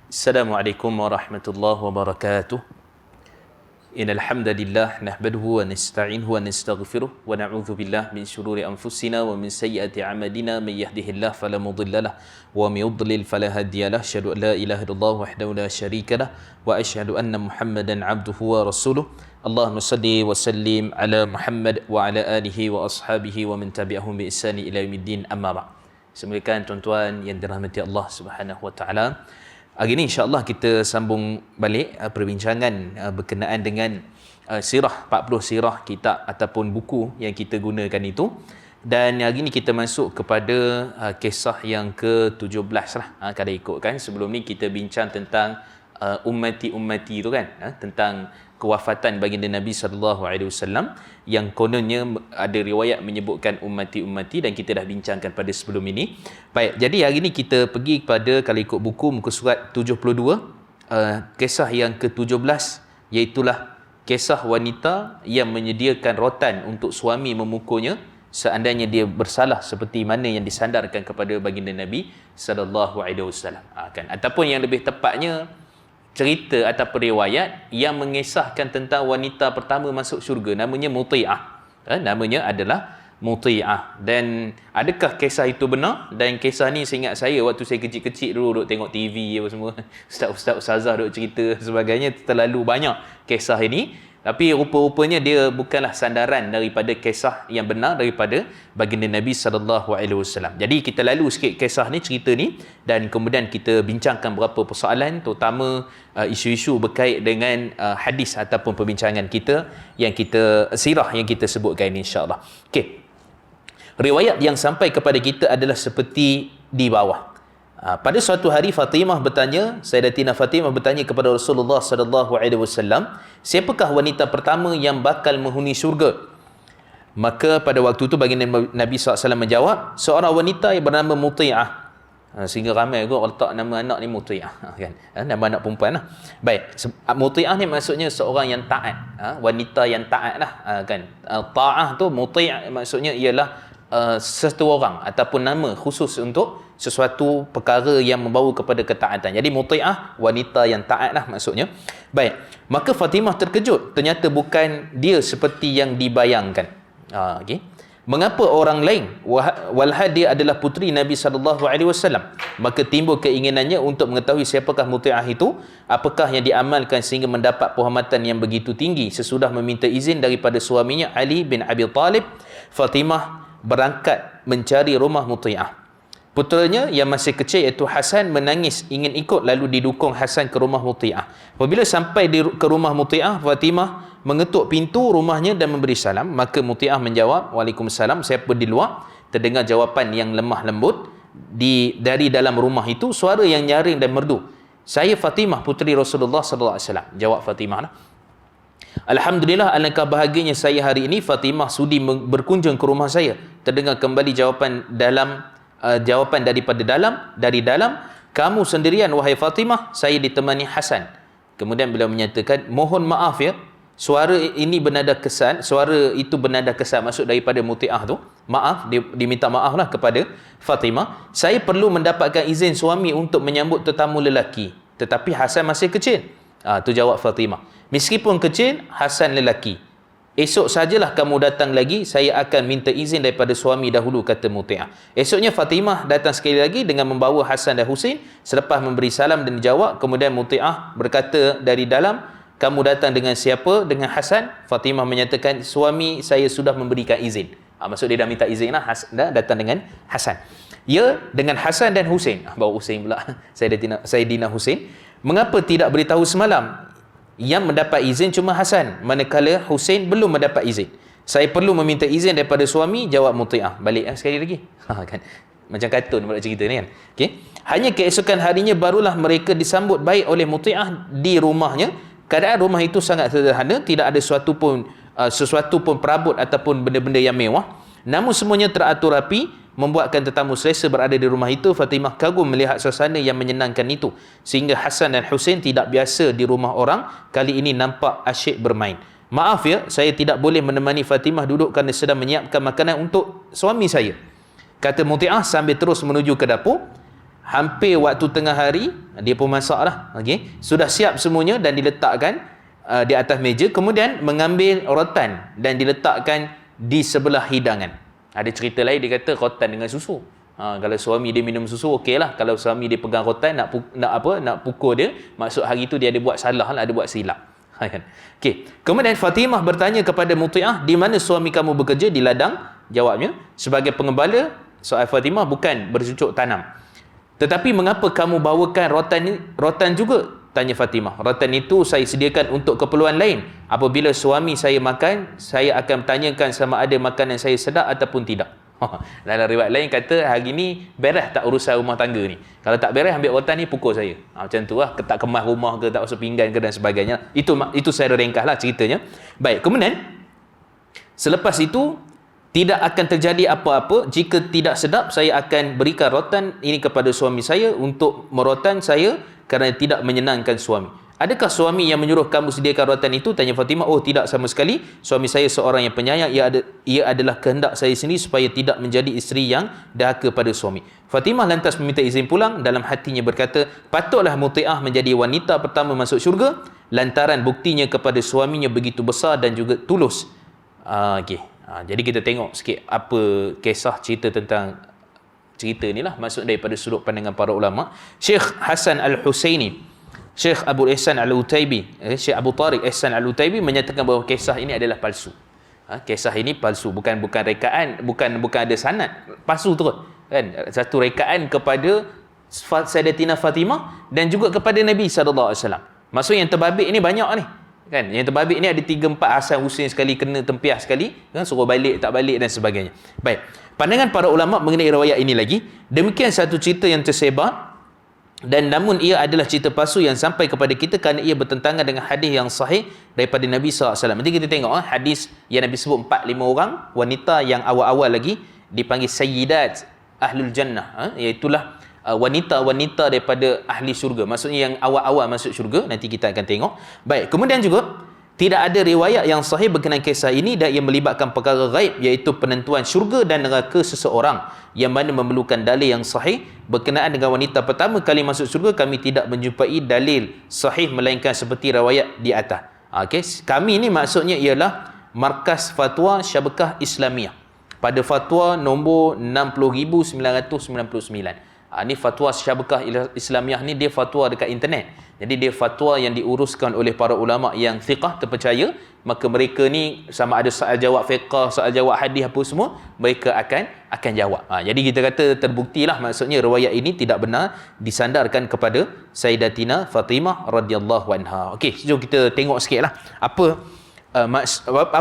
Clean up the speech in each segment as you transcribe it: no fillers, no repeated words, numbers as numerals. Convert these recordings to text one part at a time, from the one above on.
Assalamualaikum warahmatullahi wabarakatuh. Innal hamdalillah nahmaduhu wa nasta'inuhu wa nastaghfiruh wa na'udzu billahi min shururi anfusina wa min sayyiati a'malina may yahdihillahu fala mudilla lahu wa may yudlil fala hadiya lahu. Asyhadu an la ilaha illallah wahdahu la syarika lahu wa asyhadu anna Muhammadan 'abduhu wa rasuluh. Allahumma shalli wa sallim ala Muhammad wa ala alihi wa ashabihi wa man tabi'ahum bi ihsani ila yaumiddin, amma ba'd. Semoga tuan-tuan yang dirahmati Allah Subhanahu wa taala, hari ini insya-Allah kita sambung balik perbincangan berkenaan dengan sirah, 40 sirah kitab ataupun buku yang kita gunakan itu. Dan hari ini kita masuk kepada kisah yang ke-17 lah. Kalau ikutkan, sebelum ni kita bincang tentang ummati-ummati itu kan, tentang kewafatan baginda Nabi SAW yang kononnya ada riwayat menyebutkan ummati-ummati, dan kita dah bincangkan pada sebelum ini. Baik, jadi hari ini kita pergi kepada, kalau ikut buku, muka surat 72, kisah yang ke-17, iaitulah kisah wanita yang menyediakan rotan untuk suami memukulnya seandainya dia bersalah seperti mana yang disandarkan kepada baginda Nabi SAW. Kan? Ataupun yang lebih tepatnya, cerita atau riwayat yang mengisahkan tentang wanita pertama masuk syurga, namanya Muti'ah. Namanya adalah Muti'ah. Dan adakah kisah itu benar? Dan kisah ni seingat saya waktu saya kecil-kecil dulu duk tengok TV apa semua, ustaz-ustaz ustazah duk cerita sebagainya, terlalu banyak kisah ini. Tapi rupa-rupanya dia bukanlah sandaran daripada kisah yang benar daripada baginda Nabi SAW. Jadi kita lalu sikit kisah ni, cerita ni, dan kemudian kita bincangkan beberapa persoalan, terutama isu-isu berkait dengan hadis ataupun perbincangan kita yang kita sirah yang kita sebutkan ini, insya-Allah. Okey. Riwayat yang sampai kepada kita adalah seperti di bawah. Pada suatu hari Sayyidatina Fatimah bertanya kepada Rasulullah SAW, siapakah wanita pertama yang bakal menghuni syurga? Maka pada waktu itu baginda Nabi SAW menjawab, seorang wanita yang bernama Muti'ah. Sehingga ramai juga letak nama anak ni Muti'ah, kan? Nama anak perempuan lah. Baik, Muti'ah ni maksudnya seorang yang taat, wanita yang taat lah, kan? Ta'ah tu, Muti'ah maksudnya ialah satu orang ataupun nama khusus untuk sesuatu perkara yang membawa kepada ketaatan. Jadi Muti'ah, wanita yang taat lah maksudnya. Baik, maka Fatimah terkejut, ternyata bukan dia seperti yang dibayangkan. Okay. Mengapa orang lain, walhal dia adalah puteri Nabi SAW? Maka timbul keinginannya untuk mengetahui siapakah Muti'ah itu, apakah yang diamalkan sehingga mendapat penghormatan yang begitu tinggi. Sesudah meminta izin daripada suaminya Ali bin Abi Talib, Fatimah berangkat mencari rumah Muti'ah. Puteranya yang masih kecil iaitu Hasan menangis ingin ikut, lalu didukung Hasan ke rumah Muti'ah. Apabila sampai ke rumah Muti'ah, Fatimah mengetuk pintu rumahnya dan memberi salam. Maka Muti'ah menjawab, "Waalaikumsalam." Siapa di luar? Terdengar jawapan yang lemah lembut dari dalam rumah itu, suara yang nyaring dan merdu. "Saya Fatimah, puteri Rasulullah SAW." Jawab Fatimah lah. "Alhamdulillah, alangkah bahagianya saya hari ini Fatimah sudi berkunjung ke rumah saya." Terdengar kembali jawapan dari dalam, "Kamu sendirian wahai Fatimah?" "Saya ditemani Hasan." Kemudian beliau menyatakan, "Mohon maaf ya, suara itu bernada kesal," maksud daripada Muti'ah tu. Maaf, dia diminta maaf lah kepada Fatimah. "Saya perlu mendapatkan izin suami untuk menyambut tetamu lelaki, tetapi Hasan masih kecil." Tu jawab Fatimah. "Meskipun kecil, Hasan lelaki. Esok sajalah kamu datang lagi, saya akan minta izin daripada suami dahulu," kata Muti'ah. Esoknya Fatimah datang sekali lagi dengan membawa Hasan dan Husain. Selepas memberi salam dan dijawab, kemudian Muti'ah berkata dari dalam, "Kamu datang dengan siapa?" "Dengan Hasan." Fatimah menyatakan, "Suami saya sudah memberikan izin." Maksud dia dah minta izin lah, dah datang dengan Hasan. "Ya, dengan Hasan dan Husain." Bawa Husain pula, Sayyidina Husain. "Mengapa tidak beritahu semalam? Yang mendapat izin cuma Hasan, manakala Husain belum mendapat izin." "Saya perlu meminta izin daripada suami," jawab Muti'ah. Balik sekali lagi. Kan? Macam kartun pula cerita ni kan. Okay. Hanya keesokan harinya barulah mereka disambut baik oleh Muti'ah di rumahnya. Keadaan rumah itu sangat sederhana, tidak ada sesuatu pun perabot ataupun benda-benda yang mewah. Namun semuanya teratur rapi, membuatkan tetamu selesa berada di rumah itu. Fatimah kagum melihat suasana yang menyenangkan itu, sehingga Hasan dan Husain tidak biasa di rumah orang, kali ini nampak asyik bermain. "Maaf ya, saya tidak boleh menemani Fatimah duduk kerana sedang menyiapkan makanan untuk suami saya," kata Muti'ah sambil terus menuju ke dapur. hampir waktu tengah hari, dia pun masak lah, okey, sudah siap semuanya dan diletakkan di atas meja, kemudian mengambil rotan dan diletakkan di sebelah hidangan. Ada cerita lain, dia kata rotan dengan susu. Kalau suami dia minum susu, okey lah. Kalau suami dia pegang rotan, nak pukul dia, maksud hari tu dia ada buat salah lah, ada buat silap. Okey. Kemudian Fatimah bertanya kepada Muti'ah, di mana suami kamu bekerja? Di ladang. Jawabnya, sebagai pengembala. Soal Fatimah bukan bercucuk tanam. Tetapi mengapa kamu bawakan rotan juga? Tanya Fatimah. Rotan itu saya sediakan untuk keperluan lain. Apabila suami saya makan, saya akan tanyakan sama ada makanan saya sedap ataupun tidak. Dalam riwayat lain kata, hari ni beres tak urusan rumah tangga ni? Kalau tak beres, ambil rotan ni pukul saya. Macam tu lah. Tak kemas rumah ke, tak masuk pinggan ke dan sebagainya. Itu saya ringkas lah ceritanya. Baik, kemudian selepas itu tidak akan terjadi apa-apa. Jika tidak sedap, saya akan berikan rotan ini kepada suami saya untuk merotan saya kerana tidak menyenangkan suami. Adakah suami yang menyuruh kamu sediakan rotan itu? Tanya Fatimah. Oh, tidak sama sekali. Suami saya seorang yang penyayang. Ia adalah kehendak saya sendiri supaya tidak menjadi isteri yang dahaka pada suami. Fatimah lantas meminta izin pulang. Dalam hatinya berkata, patutlah Muti'ah menjadi wanita pertama masuk syurga lantaran buktinya kepada suaminya begitu besar dan juga tulus. Jadi kita tengok sikit apa kisah cerita tentang cerita ni lah. Maksud daripada sudut pandangan para ulama. Syekh Hasan Al-Husaini, Syekh Abu Ihsan Al-Utaibi, Syekh Abu Tariq Ihsan Al-Utaibi menyatakan bahawa kisah ini adalah palsu. Kisah ini palsu, bukan rekaan, bukan ada sanad, palsu terus. Kan? Satu rekaan kepada Sayyidatina Fatimah dan juga kepada Nabi SAW. Maksud yang terbabit ini banyak ni. Kan? Yang terbabit ni ada 3-4 Hasan Husain sekali, kena tempiah sekali, kan? Suruh balik, tak balik dan sebagainya. Baik, pandangan para ulama mengenai riwayat ini lagi, demikian satu cerita yang tersebar. Dan namun ia adalah cerita palsu yang sampai kepada kita kerana ia bertentangan dengan hadis yang sahih daripada Nabi SAW. Nanti kita tengok hadis yang Nabi sebut 4-5 orang wanita yang awal-awal lagi dipanggil Sayyidat Ahlul Jannah, iaitulah wanita-wanita daripada ahli syurga. Maksudnya yang awal-awal masuk syurga. Nanti kita akan tengok. Baik, kemudian juga tidak ada riwayat yang sahih berkenaan kisah ini dan ia melibatkan perkara ghaib, iaitu penentuan syurga dan neraka seseorang, yang mana memerlukan dalil yang sahih. Berkenaan dengan wanita pertama kali masuk syurga, kami tidak menjumpai dalil sahih melainkan seperti riwayat di atas. Kami ni maksudnya ialah Markas Fatwa Syabakah Islamiah pada fatwa nombor 60,999. Ni fatwa Syabakah Islamiah ni, dia fatwa dekat internet. Jadi dia fatwa yang diuruskan oleh para ulama yang thiqah, terpercaya. Maka mereka ni sama ada soal jawab fiqh, soal jawab hadis apa semua, mereka akan jawab. Jadi kita kata terbuktilah, maksudnya riwayat ini tidak benar disandarkan kepada Sayyidatina Fatimah radhiyallahu anha. Okey, jom kita tengok sikitlah apa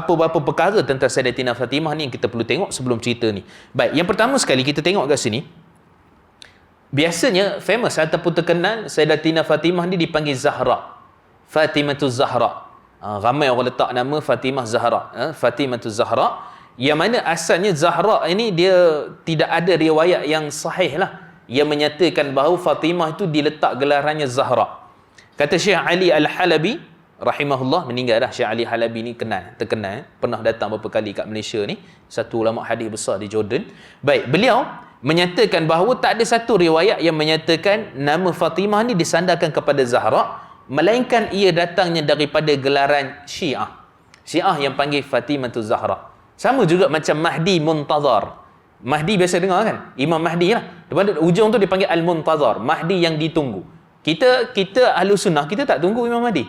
beberapa perkara tentang Sayyidatina Fatimah ni yang kita perlu tengok sebelum cerita ni. Baik, yang pertama sekali kita tengok kat sini. Biasanya famous ataupun terkenal Sayyidatina Fatimah ni dipanggil Zahra, Fatimatu Zahra. Ramai orang letak nama Fatimah Zahra, Fatimatu Zahra, yang mana asalnya Zahra ini dia tidak ada riwayat yang sahih lah yang menyatakan bahawa Fatimah itu diletak gelarannya Zahra. Kata Syekh Ali Al-Halabi rahimahullah, meninggal dah. Syekh Ali Halabi ni terkenal, pernah datang beberapa kali kat Malaysia ni, satu ulama hadis besar di Jordan. Baik, beliau menyatakan bahawa tak ada satu riwayat yang menyatakan nama Fatimah ni disandarkan kepada Zahra, melainkan ia datangnya daripada gelaran Syiah. Syiah yang panggil Fatimatu Zahra. Sama juga macam Mahdi Muntazar. Mahdi biasa dengar kan? Imam Mahdi lah. Depan ujung tu dipanggil Al-Muntazar, Mahdi yang ditunggu. Kita Ahlu Sunnah, kita tak tunggu Imam Mahdi.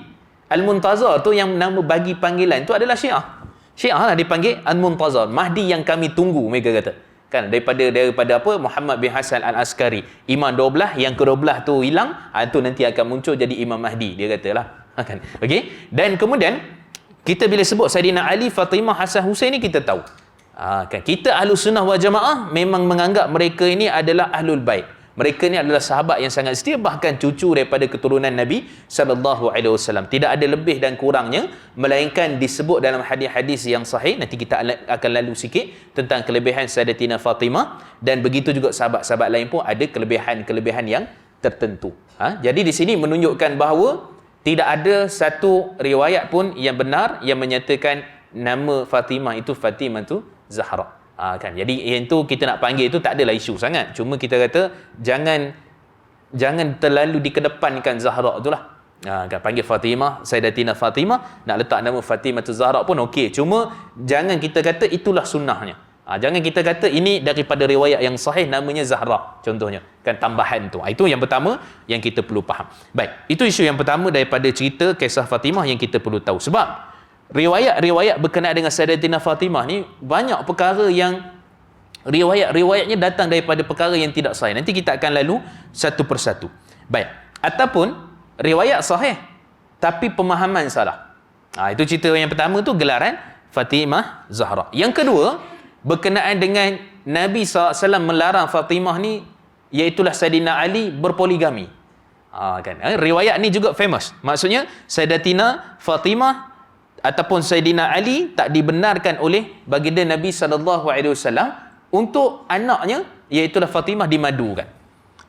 Al-Muntazar tu yang nama bagi panggilan tu adalah Syiah. Syiah lah dipanggil Al-Muntazar, Mahdi yang kami tunggu, mereka kata. Kan daripada apa, Muhammad bin Hasan Al-Askari, imam 12, yang ke-12 tu hilang, tu nanti akan muncul jadi Imam Mahdi, dia katalah. Kan? Okey. Dan kemudian kita bila sebut Saidina Ali, Fatimah, Hasan, Husain ni kita tahu. Kan kita Ahlu Sunnah wal Jamaah memang menganggap mereka ini adalah Ahlul Bait. Mereka ni adalah sahabat yang sangat setia, bahkan cucu daripada keturunan Nabi SAW. Tidak ada lebih dan kurangnya, melainkan disebut dalam hadis-hadis yang sahih. Nanti kita akan lalu sikit tentang kelebihan Sayyidatina Fatimah, dan begitu juga sahabat-sahabat lain pun ada kelebihan-kelebihan yang tertentu. Jadi di sini menunjukkan bahawa tidak ada satu riwayat pun yang benar yang menyatakan nama Fatimah itu Fatimah tu Zahra. Kan, jadi yang tu kita nak panggil itu tak adalah isu sangat. Cuma kita kata jangan jangan terlalu dikedepankan Zahra tu lah. Kan panggil Fatimah, Sayyidatina Fatimah, nak letak nama Fatimah Zahra pun okey. Cuma jangan kita kata itulah sunnahnya. Jangan kita kata ini daripada riwayat yang sahih namanya Zahra contohnya. Kan tambahan tu. Itu yang pertama yang kita perlu faham. Baik, itu isu yang pertama daripada cerita kisah Fatimah yang kita perlu tahu. Sebab riwayat-riwayat berkenaan dengan Sayyidatina Fatimah ni banyak perkara yang riwayat-riwayatnya datang daripada perkara yang tidak sahih. Nanti kita akan lalu satu persatu. Baik, ataupun riwayat sahih tapi pemahaman salah. Itu cerita yang pertama tu gelaran Fatimah Zahra. Yang kedua, berkenaan dengan Nabi SAW melarang Fatimah ni, iaitulah Sayyidina Ali berpoligami. Kan? Riwayat ni juga famous. Maksudnya Sayyidatina Fatimah ataupun Sayyidina Ali tak dibenarkan oleh baginda Nabi SAW untuk anaknya, iaitulah Fatimah, dimadukan.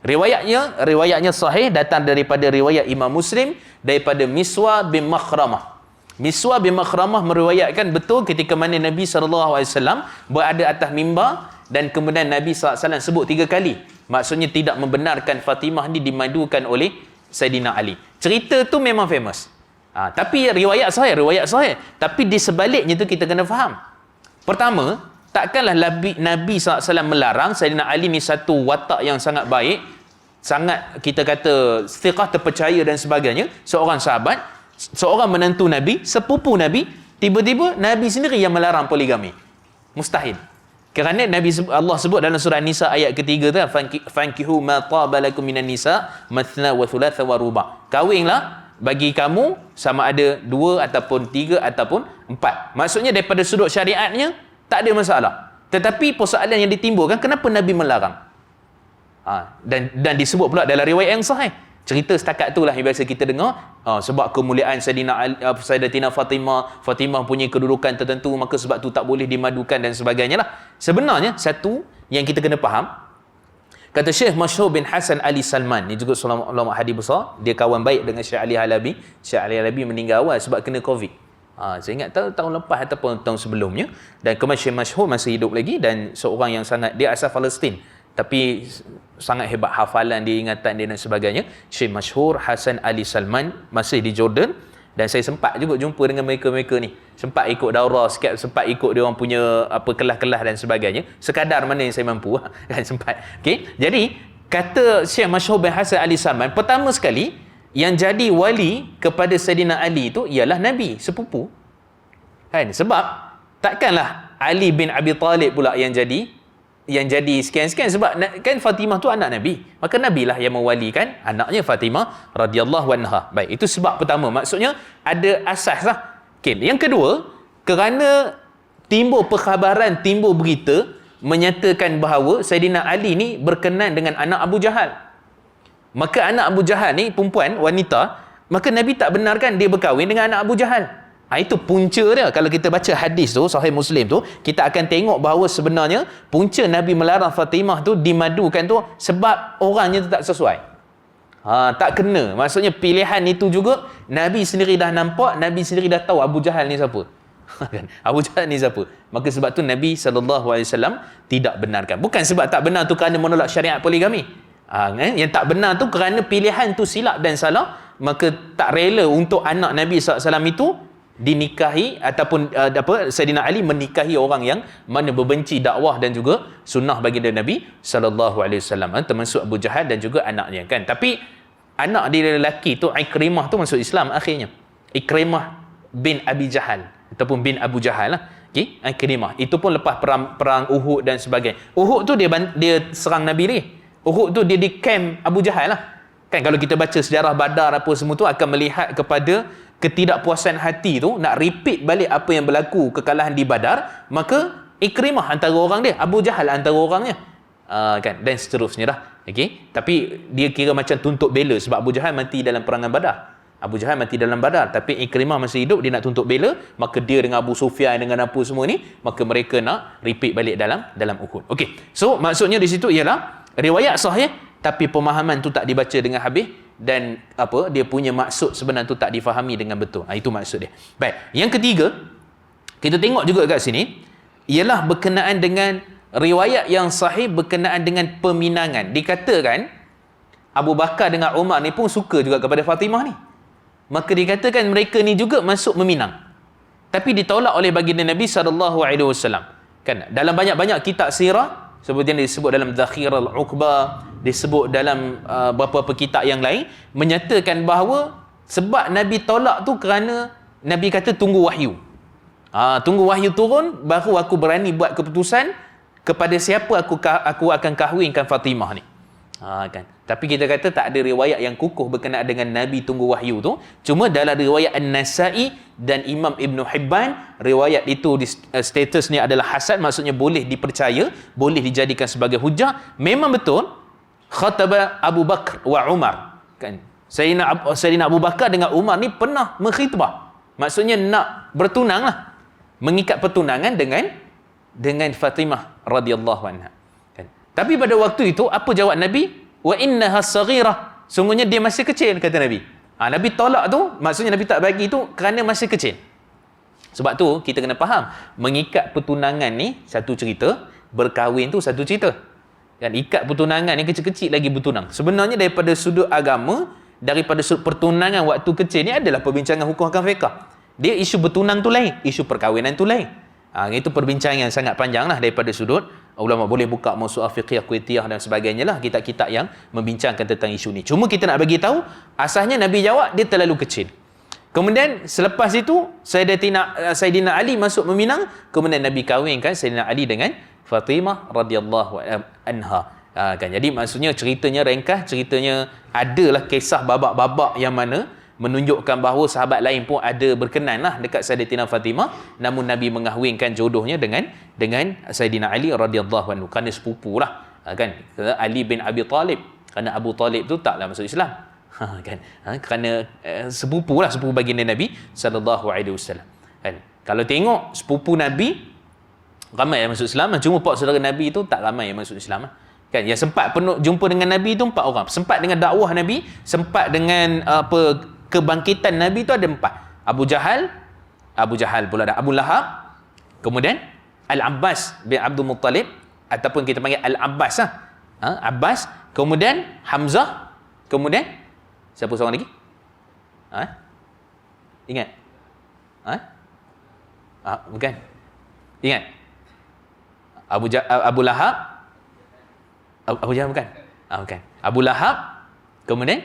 Riwayatnya sahih, datang daripada riwayat Imam Muslim daripada Miswar bin Makhramah. Miswar bin Makhramah meriwayatkan betul ketika mana Nabi SAW berada atas mimbar dan kemudian Nabi SAW sebut 3 kali. Maksudnya tidak membenarkan Fatimah ni dimadukan oleh Sayyidina Ali. Cerita tu memang famous. Tapi riwayat sahih. Tapi di sebaliknya tu kita kena faham. Pertama, takkanlah Nabi SAW melarang. Sayyidina Ali ni satu watak yang sangat baik, sangat kita kata thiqah, terpercaya dan sebagainya, seorang sahabat, seorang menantu Nabi, sepupu Nabi. Tiba-tiba Nabi sendiri yang melarang poligami. Mustahil. Kerana Allah sebut dalam surah Nisa ayat ketiga tu, fankihu ma taba lakum minan nisa mathna wa thulatha wa ruba. Kahwinlah bagi kamu sama ada 2 ataupun 3 ataupun 4. Maksudnya daripada sudut syariatnya tak ada masalah. Tetapi persoalan yang ditimbulkan, kenapa Nabi melarang? Dan disebut pula dalam riwayat yang sahih. Cerita setakat itulah yang biasa kita dengar. Sebab kemuliaan Sayyidatina Fatimah punya kedudukan tertentu, maka sebab tu tak boleh dimadukan dan sebagainya lah. Sebenarnya satu yang kita kena faham, kata Syekh Masyhur bin Hasan Ali Salman, ni juga seorang ulama hadis besar, dia kawan baik dengan Syekh Ali Halabi. Syekh Ali Halabi meninggal awal sebab kena Covid. Saya ingat tahun lepas ataupun tahun sebelumnya. Dan kemudian Syekh Masyhur masih hidup lagi dan seorang yang sangat, dia asal Palestin tapi sangat hebat hafalan dia, ingatan dia dan sebagainya. Syekh Masyhur Hasan Ali Salman masih di Jordan, dan saya sempat juga jumpa dengan mereka ni. Sempat ikut daurah sikit, sempat ikut dia orang punya kelas-kelas dan sebagainya, sekadar mana yang saya mampu kan, sempat. Okey, jadi kata Syekh Masyhur bin Hasan Ali Salman, pertama sekali yang jadi wali kepada Sayyidina Ali itu ialah Nabi, sepupu. Kan? Sebab takkanlah Ali bin Abi Talib pula yang jadi sekian-sekian, sebab kan Fatimah tu anak Nabi. Maka Nabi lah yang mewalikan anaknya Fatimah radhiyallahu anha. Baik, itu sebab pertama. Maksudnya ada asas lah. Okay. Yang kedua, kerana timbul perkhabaran, timbul berita menyatakan bahawa Sayyidina Ali ni berkenan dengan anak Abu Jahal. Maka anak Abu Jahal ni perempuan, wanita, maka Nabi tak benarkan dia berkahwin dengan anak Abu Jahal. Itu punca dia. Kalau kita baca hadis tu, Sahih Muslim tu, kita akan tengok bahawa sebenarnya punca Nabi melarang Fatimah tu dimadukan tu sebab orangnya tu tak sesuai. Tak kena. Maksudnya pilihan itu juga Nabi sendiri dah nampak, Nabi sendiri dah tahu Abu Jahal ni siapa. Abu Jahal ni siapa. Maka sebab tu Nabi SAW tidak benarkan. Bukan sebab tak benar tu kerana menolak syariat poligami. Yang tak benar tu kerana pilihan tu silap dan salah, maka tak rela untuk anak Nabi SAW itu dinikahi ataupun Sayyidina Ali menikahi orang yang mana berbenci dakwah dan juga sunnah baginda Nabi SAW, termasuk Abu Jahal dan juga anaknya kan. Tapi anak dia lelaki tu, Ikrimah tu, masuk Islam akhirnya. Ikrimah bin Abi Jahal ataupun bin Abu Jahal lah. Okay? Ikrimah itu pun lepas perang Uhud dan sebagainya. Uhud tu dia serang Nabi ni. Uhud tu dia di camp Abu Jahal lah. Kan kalau kita baca sejarah Badar apa semua tu akan melihat kepada ketidakpuasan hati tu, nak repeat balik apa yang berlaku kekalahan di Badar, maka Ikrimah antara orang dia, Abu Jahal antara orangnya. Kan, dan seterusnya dah. Okay? Tapi dia kira macam tuntut bela sebab Abu Jahal mati dalam perangan Badar. Abu Jahal mati dalam Badar, tapi Ikrimah masih hidup, dia nak tuntut bela, maka dia dengan Abu Sufyan dengan apa semua ni, maka mereka nak repeat balik dalam Uhud. Okey. So maksudnya di situ ialah riwayat sahih tapi pemahaman tu tak dibaca dengan habis dan dia punya maksud sebenar tu tak difahami dengan betul. Itu maksud dia. Baik, yang ketiga kita tengok juga kat sini ialah berkenaan dengan riwayat yang sahih berkenaan dengan peminangan. Dikatakan Abu Bakar dengan Umar ni pun suka juga kepada Fatimah ni. Maka dikatakan mereka ni juga masuk meminang. Tapi ditolak oleh baginda Nabi SAW. Kan dalam banyak-banyak kitab sirah, seperti yang disebut dalam Zakhir al-Uqba, disebut dalam beberapa kitab yang lain, menyatakan bahawa sebab Nabi tolak tu kerana Nabi kata tunggu wahyu. Tunggu wahyu turun, baru aku berani buat keputusan kepada siapa aku akan kahwinkan Fatimah ni. Kan. Tapi kita kata tak ada riwayat yang kukuh berkenaan dengan Nabi tunggu wahyu tu. Cuma dalam riwayat An-Nasai dan Imam Ibn Hibban, riwayat itu statusnya adalah hasan, maksudnya boleh dipercaya, boleh dijadikan sebagai hujah. Memang betul khataba Abu Bakar wa Umar. Kan. Sayyidina Abu Bakar dengan Umar ni pernah mengkhitbah. Maksudnya nak bertunang lah. Mengikat pertunangan dengan Fatimah radhiyallahu anha. Tapi pada waktu itu, apa jawab Nabi? Wa innaha saghirah. Sungguhnya dia masih kecil, kata Nabi. Nabi tolak tu, maksudnya Nabi tak bagi tu kerana masih kecil. Sebab tu, kita kena faham. Mengikat pertunangan ni, satu cerita. Berkahwin tu, satu cerita. Kan, ikat pertunangan ni, kecil-kecil lagi bertunang. Sebenarnya daripada sudut agama, daripada sudut pertunangan waktu kecil ni adalah perbincangan hukum hakam fiqh. Dia isu bertunang tu lain, isu perkahwinan tu lain. Itu perbincangan yang sangat panjang lah daripada sudut ulama. Boleh buka mausu'ah fiqhiyah kuwaitiyah dan sebagainya lah, kitab-kitab yang membincangkan tentang isu ni. Cuma kita nak bagi tahu asasnya Nabi jawab dia terlalu kecil. Kemudian selepas itu Sayyidina Ali masuk meminang, kemudian Nabi kahwinkan Sayyidina Ali dengan Fatimah radhiyallahu anha. Kan, jadi maksudnya ceritanya ringkas, ceritanya adalah kisah babak-babak yang mana menunjukkan bahawa sahabat lain pun ada berkenan lah dekat Sayyidatina Fatimah, namun Nabi mengahwinkan jodohnya dengan Sayyidina Ali radhiyallahu anhu, kerana sepupu lah, kan, Ali bin Abi Talib, kerana Abu Talib tu taklah masuk Islam, kan, kerana sepupu lah, sepupu baginda Nabi sallallahu alaihi wasallam. Kan, kalau tengok sepupu Nabi ramai yang masuk Islam, cuma pak saudara Nabi tu tak ramai yang masuk Islam lah. Kan, yang sempat jumpa dengan Nabi tu 4 orang, sempat dengan dakwah Nabi, sempat dengan kebangkitan Nabi tu ada 4. Abu Jahal pula ada, Abu Lahab, kemudian Al-Abbas bin Abdul Muttalib, ataupun kita panggil Al-Abbas lah. Abbas, kemudian Hamzah, kemudian siapa seorang lagi? Ingat? Bukan. Ingat? Abu Lahab, Abu Jahal bukan? Bukan. Abu Lahab, kemudian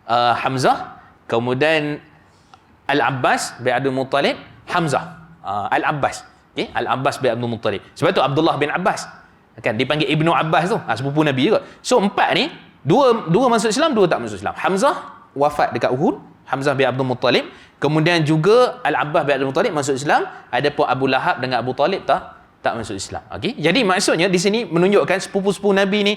Hamzah, kemudian Al-Abbas bin Abdul Muttalib, Hamzah, Al-Abbas. Okay? Al-Abbas bin Abdul Muttalib. Sebab tu Abdullah bin Abbas. Kan, dipanggil Ibnu Abbas tu, sepupu Nabi juga. So 4 ni, dua masuk Islam, 2 tak masuk Islam. Hamzah wafat dekat Uhud, Hamzah bin Abdul Muttalib. Kemudian juga Al-Abbas bin Abdul Muttalib masuk Islam. Adapun Abu Lahab dengan Abu Talib tak masuk Islam. Okay? Jadi maksudnya di sini menunjukkan sepupu-sepupu Nabi ni,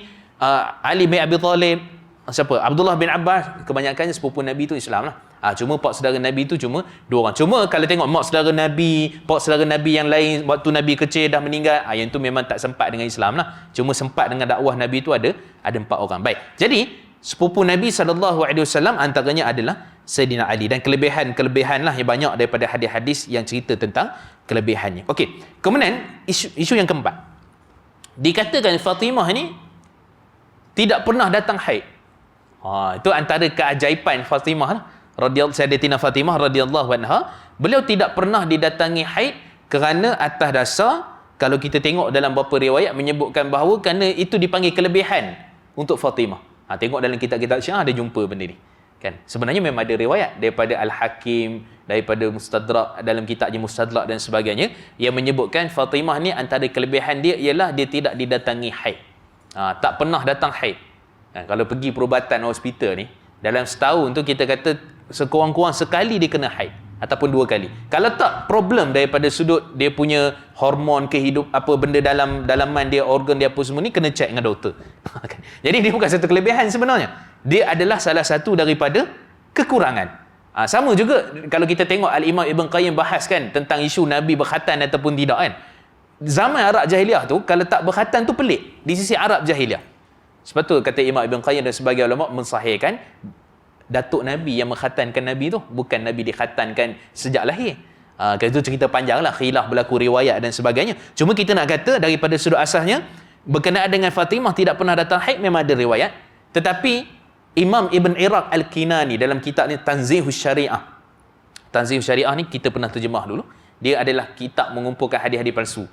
Ali bin Abi Talib, siapa? Abdullah bin Abbas, kebanyakannya sepupu Nabi tu Islam lah. Cuma pak saudara Nabi tu cuma 2 orang. Cuma kalau tengok mak saudara Nabi, pak saudara Nabi yang lain waktu Nabi kecil dah meninggal, yang tu memang tak sempat dengan Islam lah. Cuma sempat dengan dakwah Nabi tu ada 4 orang. Baik. Jadi sepupu Nabi SAW antaranya adalah Sayyidina Ali, dan kelebihan lah yang banyak daripada hadis-hadis yang cerita tentang kelebihannya. Okey. Kemudian isu yang keempat. Dikatakan Fatimah ni tidak pernah datang haid. Itu antara keajaiban Fatimah lah. Sayyidatina Fatimah radhiyallahu anha, beliau tidak pernah didatangi haid kerana atas dasar, kalau kita tengok dalam beberapa riwayat menyebutkan bahawa kerana itu dipanggil kelebihan untuk Fatimah. Tengok dalam kitab-kitab Syiah ada jumpa benda ni. Kan? Sebenarnya memang ada riwayat daripada Al-Hakim, daripada Mustadrak, dalam kitabnya Mustadrak dan sebagainya, yang menyebutkan Fatimah ni antara kelebihan dia ialah dia tidak didatangi haid. Tak pernah datang haid. Kalau pergi perubatan hospital ni, dalam setahun tu kita kata sekurang-kurang sekali dia kena haid, ataupun 2 kali. Kalau tak, problem daripada sudut dia punya hormon, apa benda dalaman dia, organ dia apa semua ni, kena check dengan doktor. Jadi dia bukan satu kelebihan sebenarnya, dia adalah salah satu daripada kekurangan. Sama juga kalau kita tengok Al-Imam Ibn Qayyim bahas kan tentang isu Nabi berkhatan ataupun tidak kan. Zaman Arab Jahiliah tu, kalau tak berkhatan tu pelik di sisi Arab Jahiliah. Sebab tu kata Imam Ibn Qayyim dan sebagai ulama mensahihkan datuk Nabi yang mengkhatankan Nabi tu, bukan Nabi dikhatankan sejak lahir. Itu cerita panjang lah, khilaf berlaku riwayat dan sebagainya. Cuma kita nak kata daripada sudut asasnya, berkenaan dengan Fatimah tidak pernah datang haid, memang ada riwayat. Tetapi Imam Ibn Iraq Al-Kinani dalam kitab ni Tanzihus Syariah. Tanzihus Syariah ni kita pernah terjemah dulu. Dia adalah kitab mengumpulkan hadis-hadis palsu.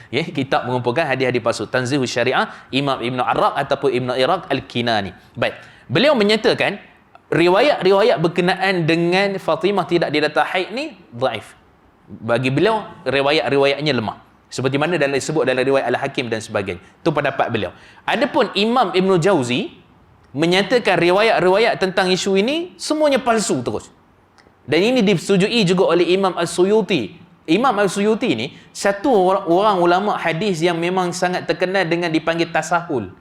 Ya, kitab mengumpulkan hadis-hadis palsu. Tanzihus Syariah Imam Ibn Iraq ataupun Ibn Iraq Al-Kinani. Baik. Beliau menyatakan riwayat-riwayat berkenaan dengan Fatimah tidak didata haid ni dhaif. Bagi beliau riwayat-riwayatnya lemah. Seperti mana disebut dalam riwayat Al-Hakim dan sebagainya. Itu pendapat beliau. Adapun Imam Ibn Jauzi menyatakan riwayat-riwayat tentang isu ini semuanya palsu terus. Dan ini disetujui juga oleh Imam As-Suyuti. Imam As-Suyuti ni satu orang ulama hadis yang memang sangat terkenal dengan dipanggil tasahul.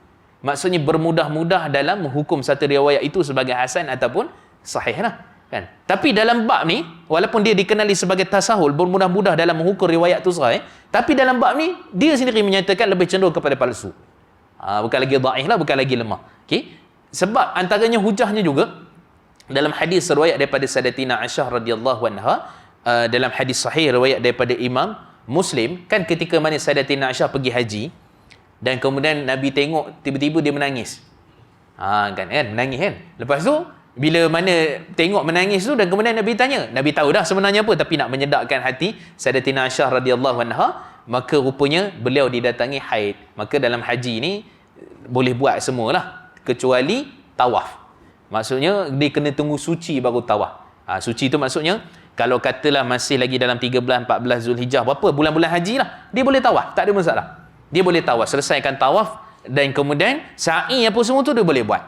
Maksudnya bermudah-mudah dalam menghukum satu riwayat itu sebagai hasan ataupun sahih lah. Kan? Tapi dalam bab ni, walaupun dia dikenali sebagai tasahul, bermudah-mudah dalam menghukum riwayat tu sahih, tapi dalam bab ni dia sendiri menyatakan lebih cenderung kepada palsu. Bukan lagi dhaif lah, bukan lagi lemah. Okey. Sebab antaranya hujahnya juga dalam hadis riwayat daripada Sayyidatina Aisyah radhiyallahu anha, dalam hadis sahih riwayat daripada Imam Muslim, kan ketika mana Sayyidatina Aisyah pergi haji dan kemudian Nabi tengok tiba-tiba dia menangis. Kan menangis kan. Lepas tu bila mana tengok menangis tu dan kemudian Nabi tanya, Nabi tahu dah sebenarnya apa, tapi nak menyedakkan hati Sayyidatina Aisyah radhiyallahu anha, maka rupanya beliau didatangi haid. Maka dalam haji ni boleh buat semualah kecuali tawaf. Maksudnya dia kena tunggu suci baru tawaf. Suci tu maksudnya kalau katalah masih lagi dalam 13 14 Zulhijjah, berapa bulan-bulan haji lah, dia boleh tawaf, tak ada masalah. Dia boleh tawaf, selesaikan tawaf dan kemudian sa'i apa semua tu dia boleh buat.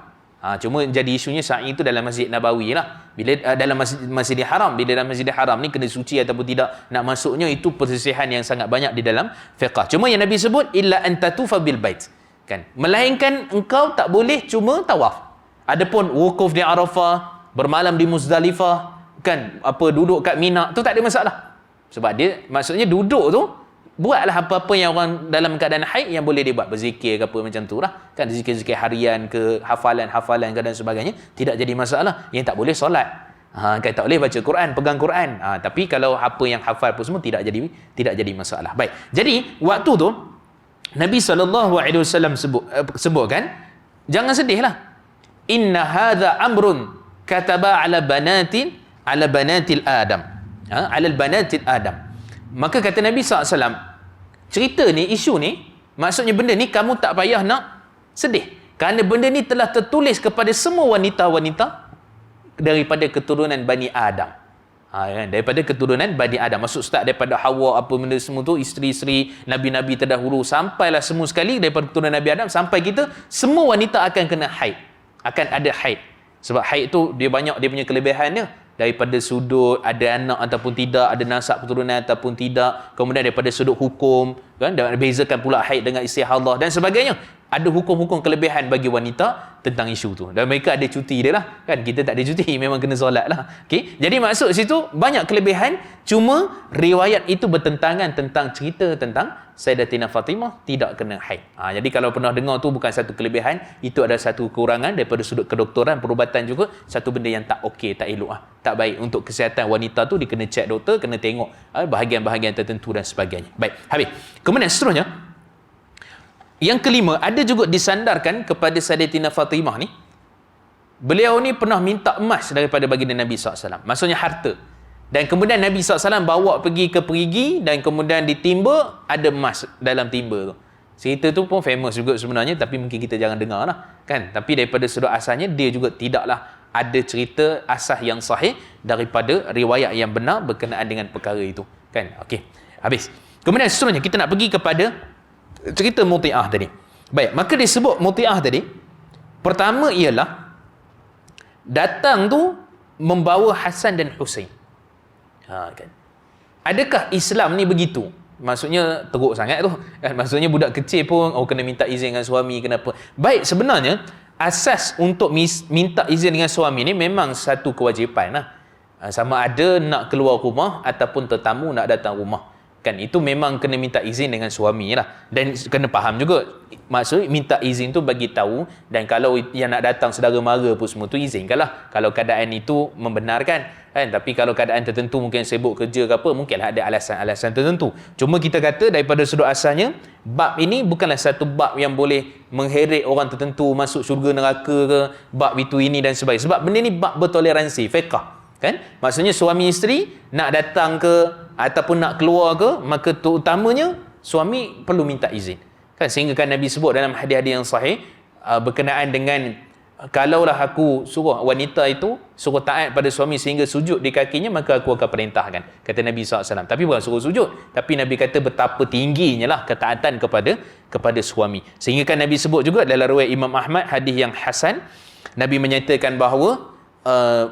Cuma jadi isunya sa'i itu dalam Masjid Nabawi lah. Bila dalam Masjidil Haram, bila dalam Masjidil Haram ni kena suci ataupun tidak nak masuknya, itu persisihan yang sangat banyak di dalam fiqh. Cuma yang Nabi sebut illa an tatufa bil bait. Kan? Melainkan engkau tak boleh cuma tawaf. Adapun wukuf di Arafah, bermalam di Muzdalifah, kan duduk kat Mina, tu tak ada masalah. Sebab dia maksudnya duduk tu buatlah apa-apa yang orang dalam keadaan haid yang boleh dia buat, berzikir ke apa macam tu lah, kan zikir-zikir harian ke, hafalan-hafalan ke dan sebagainya, tidak jadi masalah. Yang tak boleh solat, kan tak boleh baca Quran, pegang Quran, tapi kalau apa yang hafal pun semua tidak jadi masalah. Baik, jadi waktu tu Nabi SAW sebutkan, jangan sedih lah, inna hadha amrun kataba ala banatil Adam, ala banatil Adam. Maka kata Nabi SAW, cerita ni, isu ni, maksudnya benda ni kamu tak payah nak sedih, kerana benda ni telah tertulis kepada semua wanita-wanita daripada keturunan Bani Adam. Daripada keturunan Bani Adam, maksud start daripada Hawa apa benda semua tu, isteri-isteri Nabi-Nabi terdahulu, sampailah semua sekali daripada keturunan Nabi Adam sampai kita, semua wanita akan kena haid, akan ada haid. Sebab haid tu dia banyak dia punya kelebihannya, daripada sudut ada anak ataupun tidak, ada nasab keturunan ataupun tidak, kemudian daripada sudut hukum, kan, dan bezakan pula haid dengan istihadah dan sebagainya. Ada hukum-hukum kelebihan bagi wanita tentang isu tu, dan mereka ada cuti dia lah, kan kita tak ada cuti, memang kena solat lah. Okay? Jadi maksud situ banyak kelebihan, cuma riwayat itu bertentangan tentang cerita tentang Sayyidatina Fatimah tidak kena haid. Jadi kalau pernah dengar tu bukan satu kelebihan, itu adalah satu kekurangan daripada sudut kedoktoran, perubatan juga satu benda yang tak okey, tak elok, tak baik untuk kesihatan wanita tu. Dia kena cek doktor, kena tengok bahagian-bahagian tertentu dan sebagainya. Baik, habis. Kemudian seterusnya, yang kelima, ada juga disandarkan kepada Sayyidatina Fatimah ni, beliau ni pernah minta emas daripada baginda Nabi SAW, maksudnya harta. Dan kemudian Nabi SAW bawa pergi ke perigi dan kemudian ditimba, ada emas dalam timba tu. Cerita tu pun famous juga sebenarnya, tapi mungkin kita jangan dengar lah, kan. Tapi daripada sudut asalnya, dia juga tidaklah ada cerita asas yang sahih daripada riwayat yang benar berkenaan dengan perkara itu, kan. Okey, habis. Kemudian seterusnya kita nak pergi kepada cerita Muti'ah tadi. Baik, maka disebut Muti'ah tadi, pertama ialah datang tu membawa Hasan dan Husain. Kan. Adakah Islam ni begitu? Maksudnya teruk sangat tu. Maksudnya budak kecil pun kena minta izin dengan suami, kenapa? Baik, sebenarnya asas untuk minta izin dengan suami ni memang satu kewajipan lah. Sama ada nak keluar rumah ataupun tetamu nak datang rumah. Kan itu memang kena minta izin dengan suami lah. Dan kena faham juga, maksud minta izin tu bagi tahu, dan kalau yang nak datang saudara mara pun semua tu izinkanlah kalau keadaan itu membenarkan kan. Tapi kalau keadaan tertentu mungkin sibuk kerja ke apa, mungkinlah ada alasan-alasan tertentu. Cuma kita kata daripada sudut asalnya, bab ini bukanlah satu bab yang boleh mengheret orang tertentu masuk syurga neraka ke, bab itu ini dan sebagainya. Sebab benda ni bab bertoleransi fiqh kan. Maksudnya suami isteri nak datang ke ataupun nak keluar ke, maka terutamanya suami perlu minta izin kan. Sehingga kan Nabi sebut dalam hadis-hadis yang sahih berkenaan dengan kalaulah aku suruh wanita itu suruh taat pada suami sehingga sujud di kakinya, maka aku akan perintahkan, kata Nabi SAW. Tapi bukan suruh sujud, tapi Nabi kata betapa tingginya lah ketaatan kepada suami. Sehingga kan Nabi sebut juga dalam riwayat Imam Ahmad, hadis yang hasan, Nabi menyatakan bahawa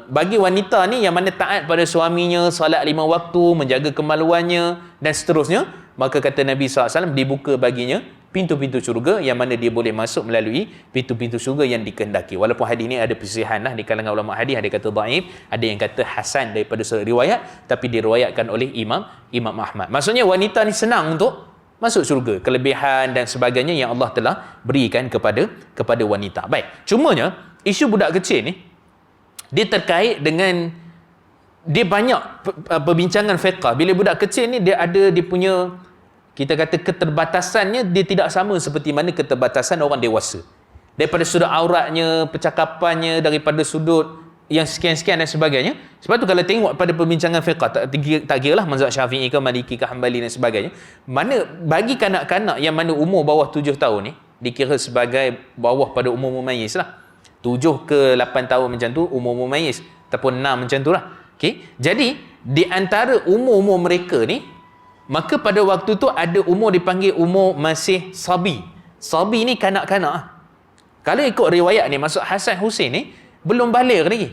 bagi wanita ni yang mana taat pada suaminya, salat 5 waktu, menjaga kemaluannya dan seterusnya, maka kata Nabi SAW dibuka baginya pintu-pintu syurga yang mana dia boleh masuk melalui pintu-pintu syurga yang dikehendaki. Walaupun hadis ni ada perselisihan lah di kalangan ulama hadis, ada kata dhaif, ada yang kata hasan daripada sudut riwayat, tapi diriwayatkan oleh Imam Ahmad. Maksudnya wanita ni senang untuk masuk syurga, kelebihan dan sebagainya yang Allah telah berikan kepada wanita. Baik, cumanya isu budak kecil ni dia terkait dengan, dia banyak perbincangan fiqh. Bila budak kecil ni dia ada dia punya, kita kata keterbatasannya dia tidak sama seperti mana keterbatasan orang dewasa. Daripada sudut auratnya, percakapannya, daripada sudut yang sekian-sekian dan sebagainya. Sebab tu kalau tengok pada perbincangan fiqh, tak kira lah mazhab Syafi'i ke Maliki ke Hanbali dan sebagainya, mana bagi kanak-kanak yang mana umur bawah 7 tahun ni dikira sebagai bawah pada umur mumayyiz lah. 7 ke 8 tahun macam tu umur mumayyiz, ataupun 6 macam tu lah. Okay? Jadi di antara umur-umur mereka ni, maka pada waktu tu ada umur dipanggil umur masih sabi. Sabi ni kanak-kanak. Kalau ikut riwayat ni, maksud Hasan Husain ni belum baligh lagi,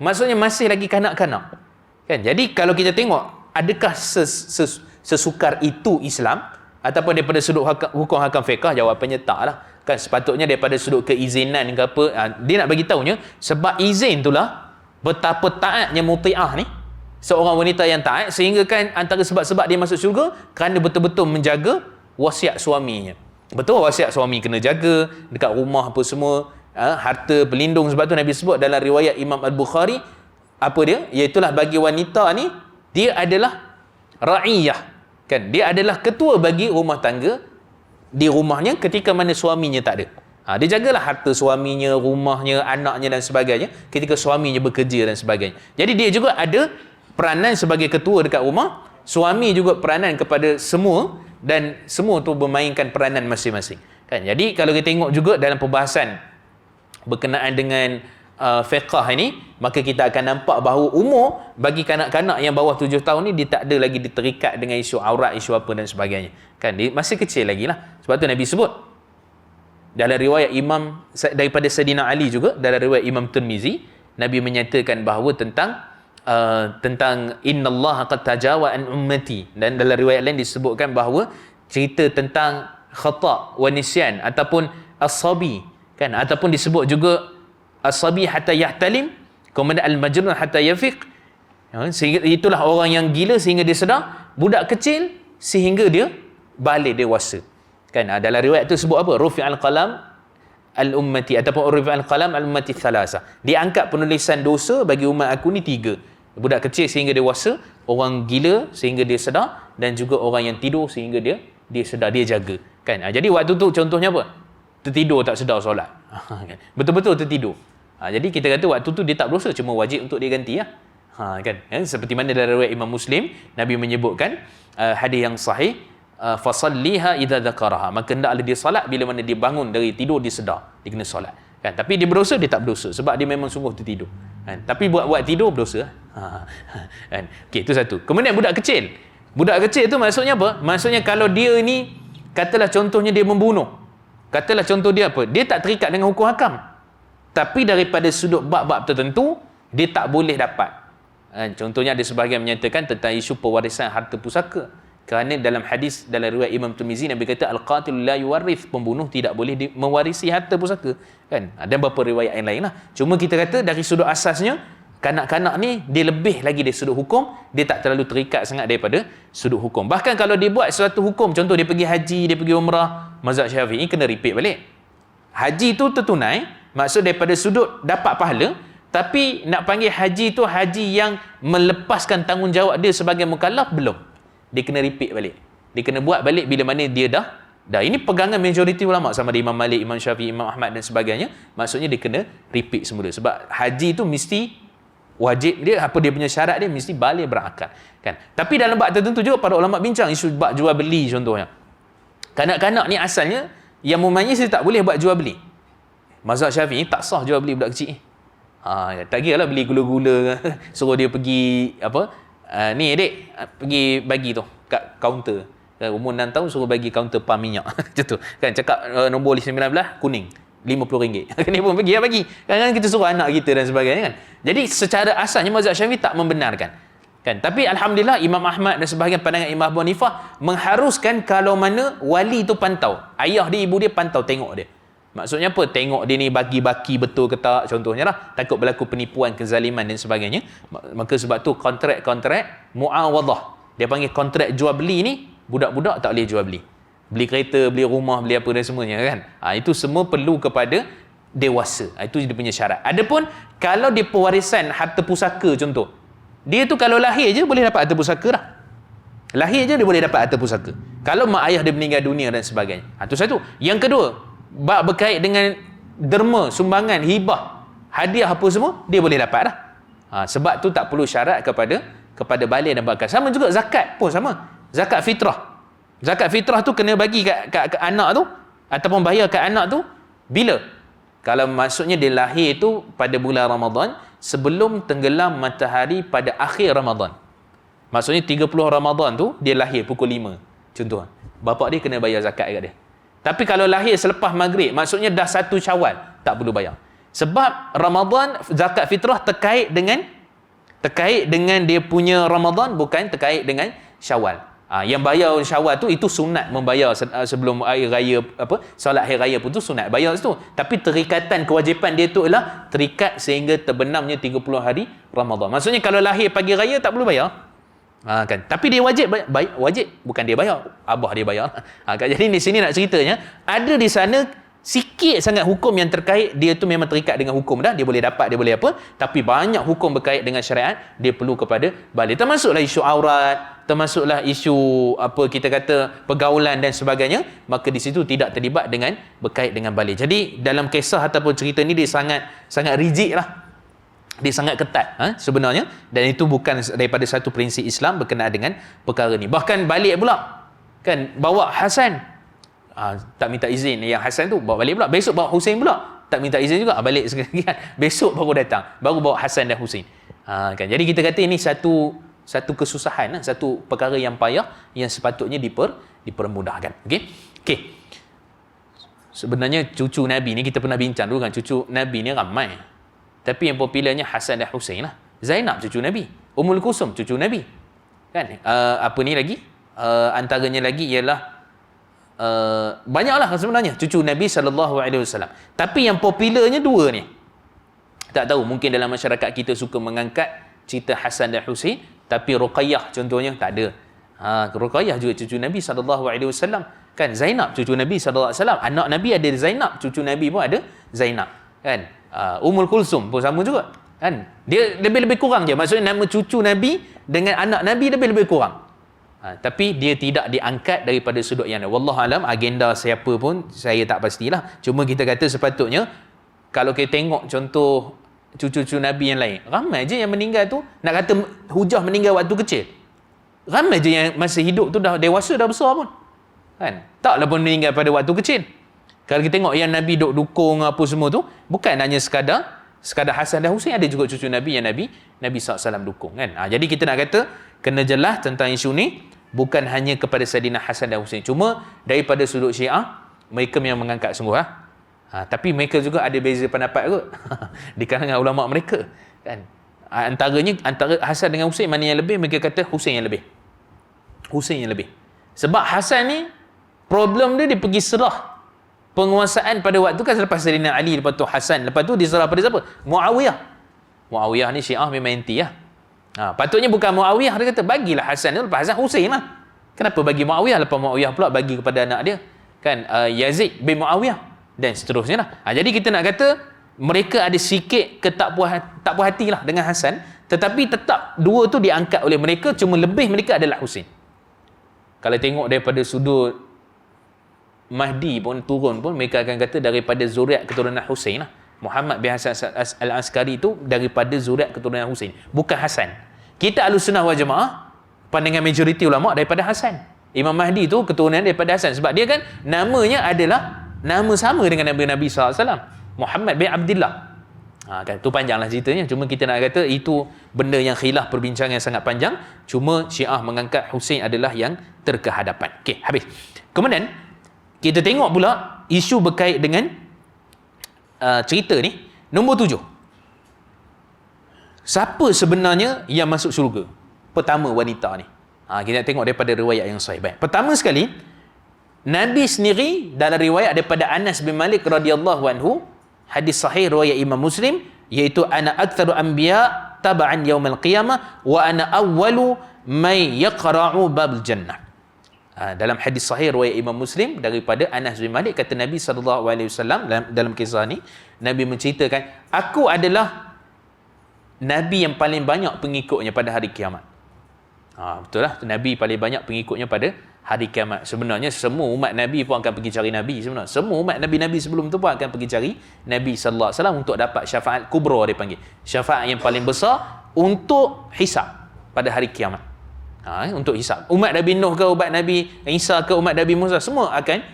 maksudnya masih lagi kanak-kanak kan. Jadi kalau kita tengok, adakah sesukar itu Islam ataupun daripada sudut hukum hakam fiqh? Jawapannya tak lah kan. Sepatutnya daripada sudut keizinan ke apa, dia nak bagi tahunya sebab izin itulah betapa taatnya muti'ah ni, seorang wanita yang taat, sehingga kan antara sebab-sebab dia masuk syurga kerana betul-betul menjaga wasiat suaminya. Betul, wasiat suami kena jaga dekat rumah apa semua, harta berlindung. Sebab tu Nabi sebut dalam riwayat Imam Al-Bukhari, apa dia, iaitulah bagi wanita ni dia adalah ra'iyah kan, dia adalah ketua bagi rumah tangga di rumahnya ketika mana suaminya tak ada. Dia jagalah harta suaminya, rumahnya, anaknya dan sebagainya ketika suaminya bekerja dan sebagainya. Jadi dia juga ada peranan sebagai ketua dekat rumah, suami juga peranan kepada semua, dan semua tu bermainkan peranan masing-masing kan. Jadi kalau kita tengok juga dalam perbahasan berkenaan dengan fiqh ini, maka kita akan nampak bahawa umur bagi kanak-kanak yang bawah 7 tahun ni dia tak ada lagi diterikat dengan isu aurat, isu apa dan sebagainya kan. Dia masih kecil lagi lah. Sebab tu Nabi sebut dalam riwayat Imam daripada Sayyidina Ali, juga dalam riwayat Imam Tirmizi, Nabi menyatakan bahawa tentang innallaha qad tajawa an ummati, dan dalam riwayat lain disebutkan bahawa cerita tentang khata' wa nisyan ataupun as-sabi kan, ataupun disebut juga as-sabi hatta yahtalim, kemudian al-majnun hatta yafiq, sehingga itulah orang yang gila sehingga dia sedar, budak kecil sehingga dia balik dewasa kan. Dalam riwayat tu sebut apa, rufi'al qalam al-ummati ataupun rufi'al qalam al-ummati thalasa, diangkat penulisan dosa bagi umat aku ni 3, budak kecil sehingga dewasa, orang gila sehingga dia sedar, dan juga orang yang tidur sehingga dia sedar, dia jaga kan. Jadi waktu tu contohnya apa, tertidur tak sedar solat, betul-betul tertidur. Jadi kita kata waktu tu dia tak berdosa, cuma wajib untuk dia ganti lah. Kan? Seperti mana dalam riwayat Imam Muslim, Nabi menyebutkan hadis yang sahih, fasalliha idza dzakaraha, maka hendaklah dia solat bila mana dia bangun dari tidur, dia sedar dia kena solat kan. Tapi dia berdosa, dia tak berdosa sebab dia memang sungguh tertidur kan. Tapi buat tidur berdosa kan. Okey, itu satu. Kemudian budak kecil tu maksudnya apa? Maksudnya kalau dia ni katalah contohnya dia membunuh, katalah contoh dia apa, dia tak terikat dengan hukum hakam, tapi daripada sudut bab-bab tertentu dia tak boleh dapat. Contohnya ada sebahagian menyatakan tentang isu pewarisan harta pusaka, kerana dalam hadis dalam riwayat Imam Tirmizi, Nabi kata al-qatil la yuwarith, pembunuh tidak boleh mewarisi harta pusaka kan. Ada beberapa riwayat yang lain lah. Cuma kita kata dari sudut asasnya Kanak-kanak ni dia lebih lagi dari sudut hukum, dia tak terlalu terikat sangat daripada sudut hukum. Bahkan kalau dia buat suatu hukum, contoh dia pergi haji, dia pergi umrah, mazhab Syafi'i kena repeat balik. Haji tu tertunai, maksud daripada sudut dapat pahala, tapi nak panggil haji tu haji yang melepaskan tanggungjawab dia sebagai mukallaf, belum. Dia kena repeat balik. Dia kena buat balik bila mana dia dah. Ini pegangan majoriti ulama sama ada Imam Malik, Imam Syafi'i, Imam Ahmad dan sebagainya. Maksudnya dia kena repeat semula. Sebab haji tu mesti wajib dia, apa dia punya syarat dia mesti balik berakal, kan. Tapi dalam bab tertentu juga para ulama bincang isu bab jual beli contohnya. Kanak-kanak ni asalnya yang mumayyiz dia tak boleh buat jual beli. Mazhab Syafi'i tak sah jual beli budak kecil. Tak kira lah beli gula-gula suruh dia pergi ni adik pergi bagi tu kat kaunter. Umur 6 tahun suruh bagi kaunter pam minyak. Macam tu. Kan cakap nombor 19 kuning. RM50. Dia pun pergi bagi. Kadang-kadang kita suruh anak kita dan sebagainya, kan. Jadi secara asalnya mazhab Syafi'i tak membenarkan. Kan? Tapi alhamdulillah Imam Ahmad dan sebahagian pandangan Imam Abu Hanifah mengharuskan kalau mana wali tu pantau. Ayah dia, ibu dia pantau tengok dia. Maksudnya apa? Tengok dia ni bagi-baki betul ke tak, contohnya lah. Takut berlaku penipuan, kezaliman dan sebagainya. Maka sebab tu kontrak muawadah. Dia panggil kontrak jual beli ni, budak-budak tak boleh jual beli. Beli kereta, beli rumah, beli apa dan semuanya, kan. Itu semua perlu kepada dewasa. Itu dia punya syarat. Adapun kalau dia pewarisan harta pusaka contoh. Dia tu kalau lahir je boleh dapat harta pusaka dah. Lahir je dia boleh dapat harta pusaka. Kalau mak ayah dia meninggal dunia dan sebagainya. Itu satu. Yang kedua, bab berkait dengan derma, sumbangan, hibah, hadiah apa semua, dia boleh dapat dah. Sebab tu tak perlu syarat kepada balik dan bakal. Sama juga zakat pun sama. Zakat fitrah. Zakat fitrah tu kena bagi kat anak tu ataupun bayar kat anak tu bila? Kalau maksudnya dia lahir tu pada bulan Ramadan sebelum tenggelam matahari pada akhir Ramadan. Maksudnya 30 Ramadan tu dia lahir pukul 5. Contoh. Bapak dia kena bayar zakat kat dia. Tapi kalau lahir selepas maghrib, maksudnya dah 1 Syawal, tak perlu bayar. Sebab Ramadan zakat fitrah terkait dengan dia punya Ramadan, bukan terkait dengan Syawal. Yang bayar Syawal tu itu sunat membayar sebelum hari raya solat hari raya pun tu sunat bayar situ. Tapi terikatan kewajipan dia tu ialah terikat sehingga terbenamnya 30 hari Ramadan. Maksudnya kalau lahir pagi raya tak perlu bayar. Kan. Tapi dia wajib bukan dia bayar, abah dia bayar. Kan. Jadi di sini nak ceritanya ada di sana sikit sangat hukum yang terkait, dia tu memang terikat dengan hukum dah, dia boleh dapat, dia boleh apa, tapi banyak hukum berkait dengan syariat dia perlu kepada balik. Termasuklah isu aurat, termasuklah isu apa kita kata pergaulan dan sebagainya, maka di situ tidak terlibat dengan berkait dengan balik. Jadi dalam kisah ataupun cerita ni dia sangat rigid lah. Dia sangat ketat sebenarnya, dan itu bukan daripada satu prinsip Islam berkenaan dengan perkara ni. Bahkan balik pula kan, bawa Hasan tak minta izin, yang Hasan tu bawa balik pula, besok bawa Husain pula tak minta izin juga, balik sekali kan, besok baru datang, baru bawa Hasan dan Husain. Kan, jadi kita kata ini satu kesusahan, satu perkara yang payah yang sepatutnya dipermudahkan. Okey. Sebenarnya cucu Nabi ni kita pernah bincang dulu kan, cucu Nabi ni ramai, tapi yang popularnya Hasan dan Husain lah. Zainab cucu Nabi, Ummul Kulsum cucu Nabi, kan. Apa ni lagi, antaranya lagi ialah banyaklah sebenarnya cucu Nabi SAW. Tapi yang popularnya dua ni. Tak tahu, mungkin dalam masyarakat kita suka mengangkat cerita Hasan dan Husain, tapi Ruqayyah contohnya tak ada. Ruqayyah juga cucu Nabi SAW. Kan, Zainab cucu Nabi SAW. Anak Nabi ada Zainab, cucu Nabi pun ada Zainab. Kan, Ummul Kulsum pun sama juga. Kan, dia lebih-lebih kurang je. Maksudnya nama cucu Nabi dengan anak Nabi lebih-lebih kurang. Tapi dia tidak diangkat daripada sudut yang lain. Wallahualam, agenda siapa pun saya tak pastilah. Cuma kita kata sepatutnya kalau kita tengok contoh cucu-cucu Nabi yang lain, ramai je yang meninggal tu, nak kata hujah meninggal waktu kecil, ramai je yang masih hidup tu dah dewasa, dah besar pun, kan. Taklah pun meninggal pada waktu kecil. Kalau kita tengok yang Nabi duk dukung apa semua tu, bukan hanya sekadar Hasan dan Husain, ada juga cucu Nabi yang Nabi SAW dukung, kan. Jadi kita nak kata kena jelas tentang isu ni, bukan hanya kepada Saidina Hasan dan Husain. Cuma daripada sudut Syiah, mereka memang mengangkat sungguh. Tapi mereka juga ada beza pendapat kot di kalangan ulama mereka, kan. Antara Hasan dengan Husain mana yang lebih, mereka kata Husain yang lebih. Sebab Hasan ni problem dia pergi serah penguasaan pada waktu kan selepas Saidina Ali, lepas tu Hasan, lepas tu diserah pada siapa? Muawiyah. Muawiyah ni Syiah memang anti lah. Patutnya bukan Muawiyah, dia kata bagilah Hasan tu, lepas Hasan Husain lah. Kenapa bagi Muawiyah, lepas Muawiyah pula bagi kepada anak dia kan, Yazid bin Muawiyah dan seterusnya lah. Jadi kita nak kata mereka ada sikit tak puas hati lah dengan Hasan, tetapi tetap dua tu diangkat oleh mereka, cuma lebih mereka adalah Husain. Kalau tengok daripada sudut Mahdi pun turun pun, mereka akan kata daripada zuriat keturunan Husain lah. Muhammad bin Hasan al-Askari tu daripada zuriat keturunan Husain, bukan Hasan. Kita Ahlussunnah wal Jamaah, pandangan majoriti ulama daripada Hasan. Imam Mahdi tu keturunan daripada Hasan, sebab dia kan namanya adalah nama sama dengan Nabi SAW, Muhammad bin Abdullah. Kan, tu panjanglah ceritanya. Cuma kita nak kata itu benda yang khilaf, perbincangan yang sangat panjang. Cuma Syiah mengangkat Husain adalah yang terkehadapan. Okey, habis. Kemudian kita tengok pula isu berkait dengan cerita ni. Nombor 7. Siapa sebenarnya yang masuk syurga? Pertama wanita ni. Kita tengok daripada riwayat yang sahih. Baik. Pertama sekali, Nabi sendiri dalam riwayat daripada Anas bin Malik radhiyallahu anhu, hadis sahih riwayat Imam Muslim, iaitu ana aktsaru anbiya tab'an yaumil qiyamah wa ana awwalu may yaqra'u babul jannah. Dalam hadis sahih riwayat Imam Muslim daripada Anas bin Malik, kata Nabi SAW dalam kisah ni, Nabi menceritakan, aku adalah Nabi yang paling banyak pengikutnya pada hari kiamat. Betul lah, Nabi paling banyak pengikutnya pada hari kiamat. Sebenarnya semua umat Nabi pun akan pergi cari Nabi sebenarnya. Semua umat Nabi-Nabi sebelum tu pun akan pergi cari Nabi sallallahu alaihi wasallam untuk dapat syafaat kubra, dia panggil. Syafaat yang paling besar untuk hisab pada hari kiamat. Untuk hisab. Umat Nabi Nuh ke, umat Nabi Isa ke, umat Nabi Musa, semua akan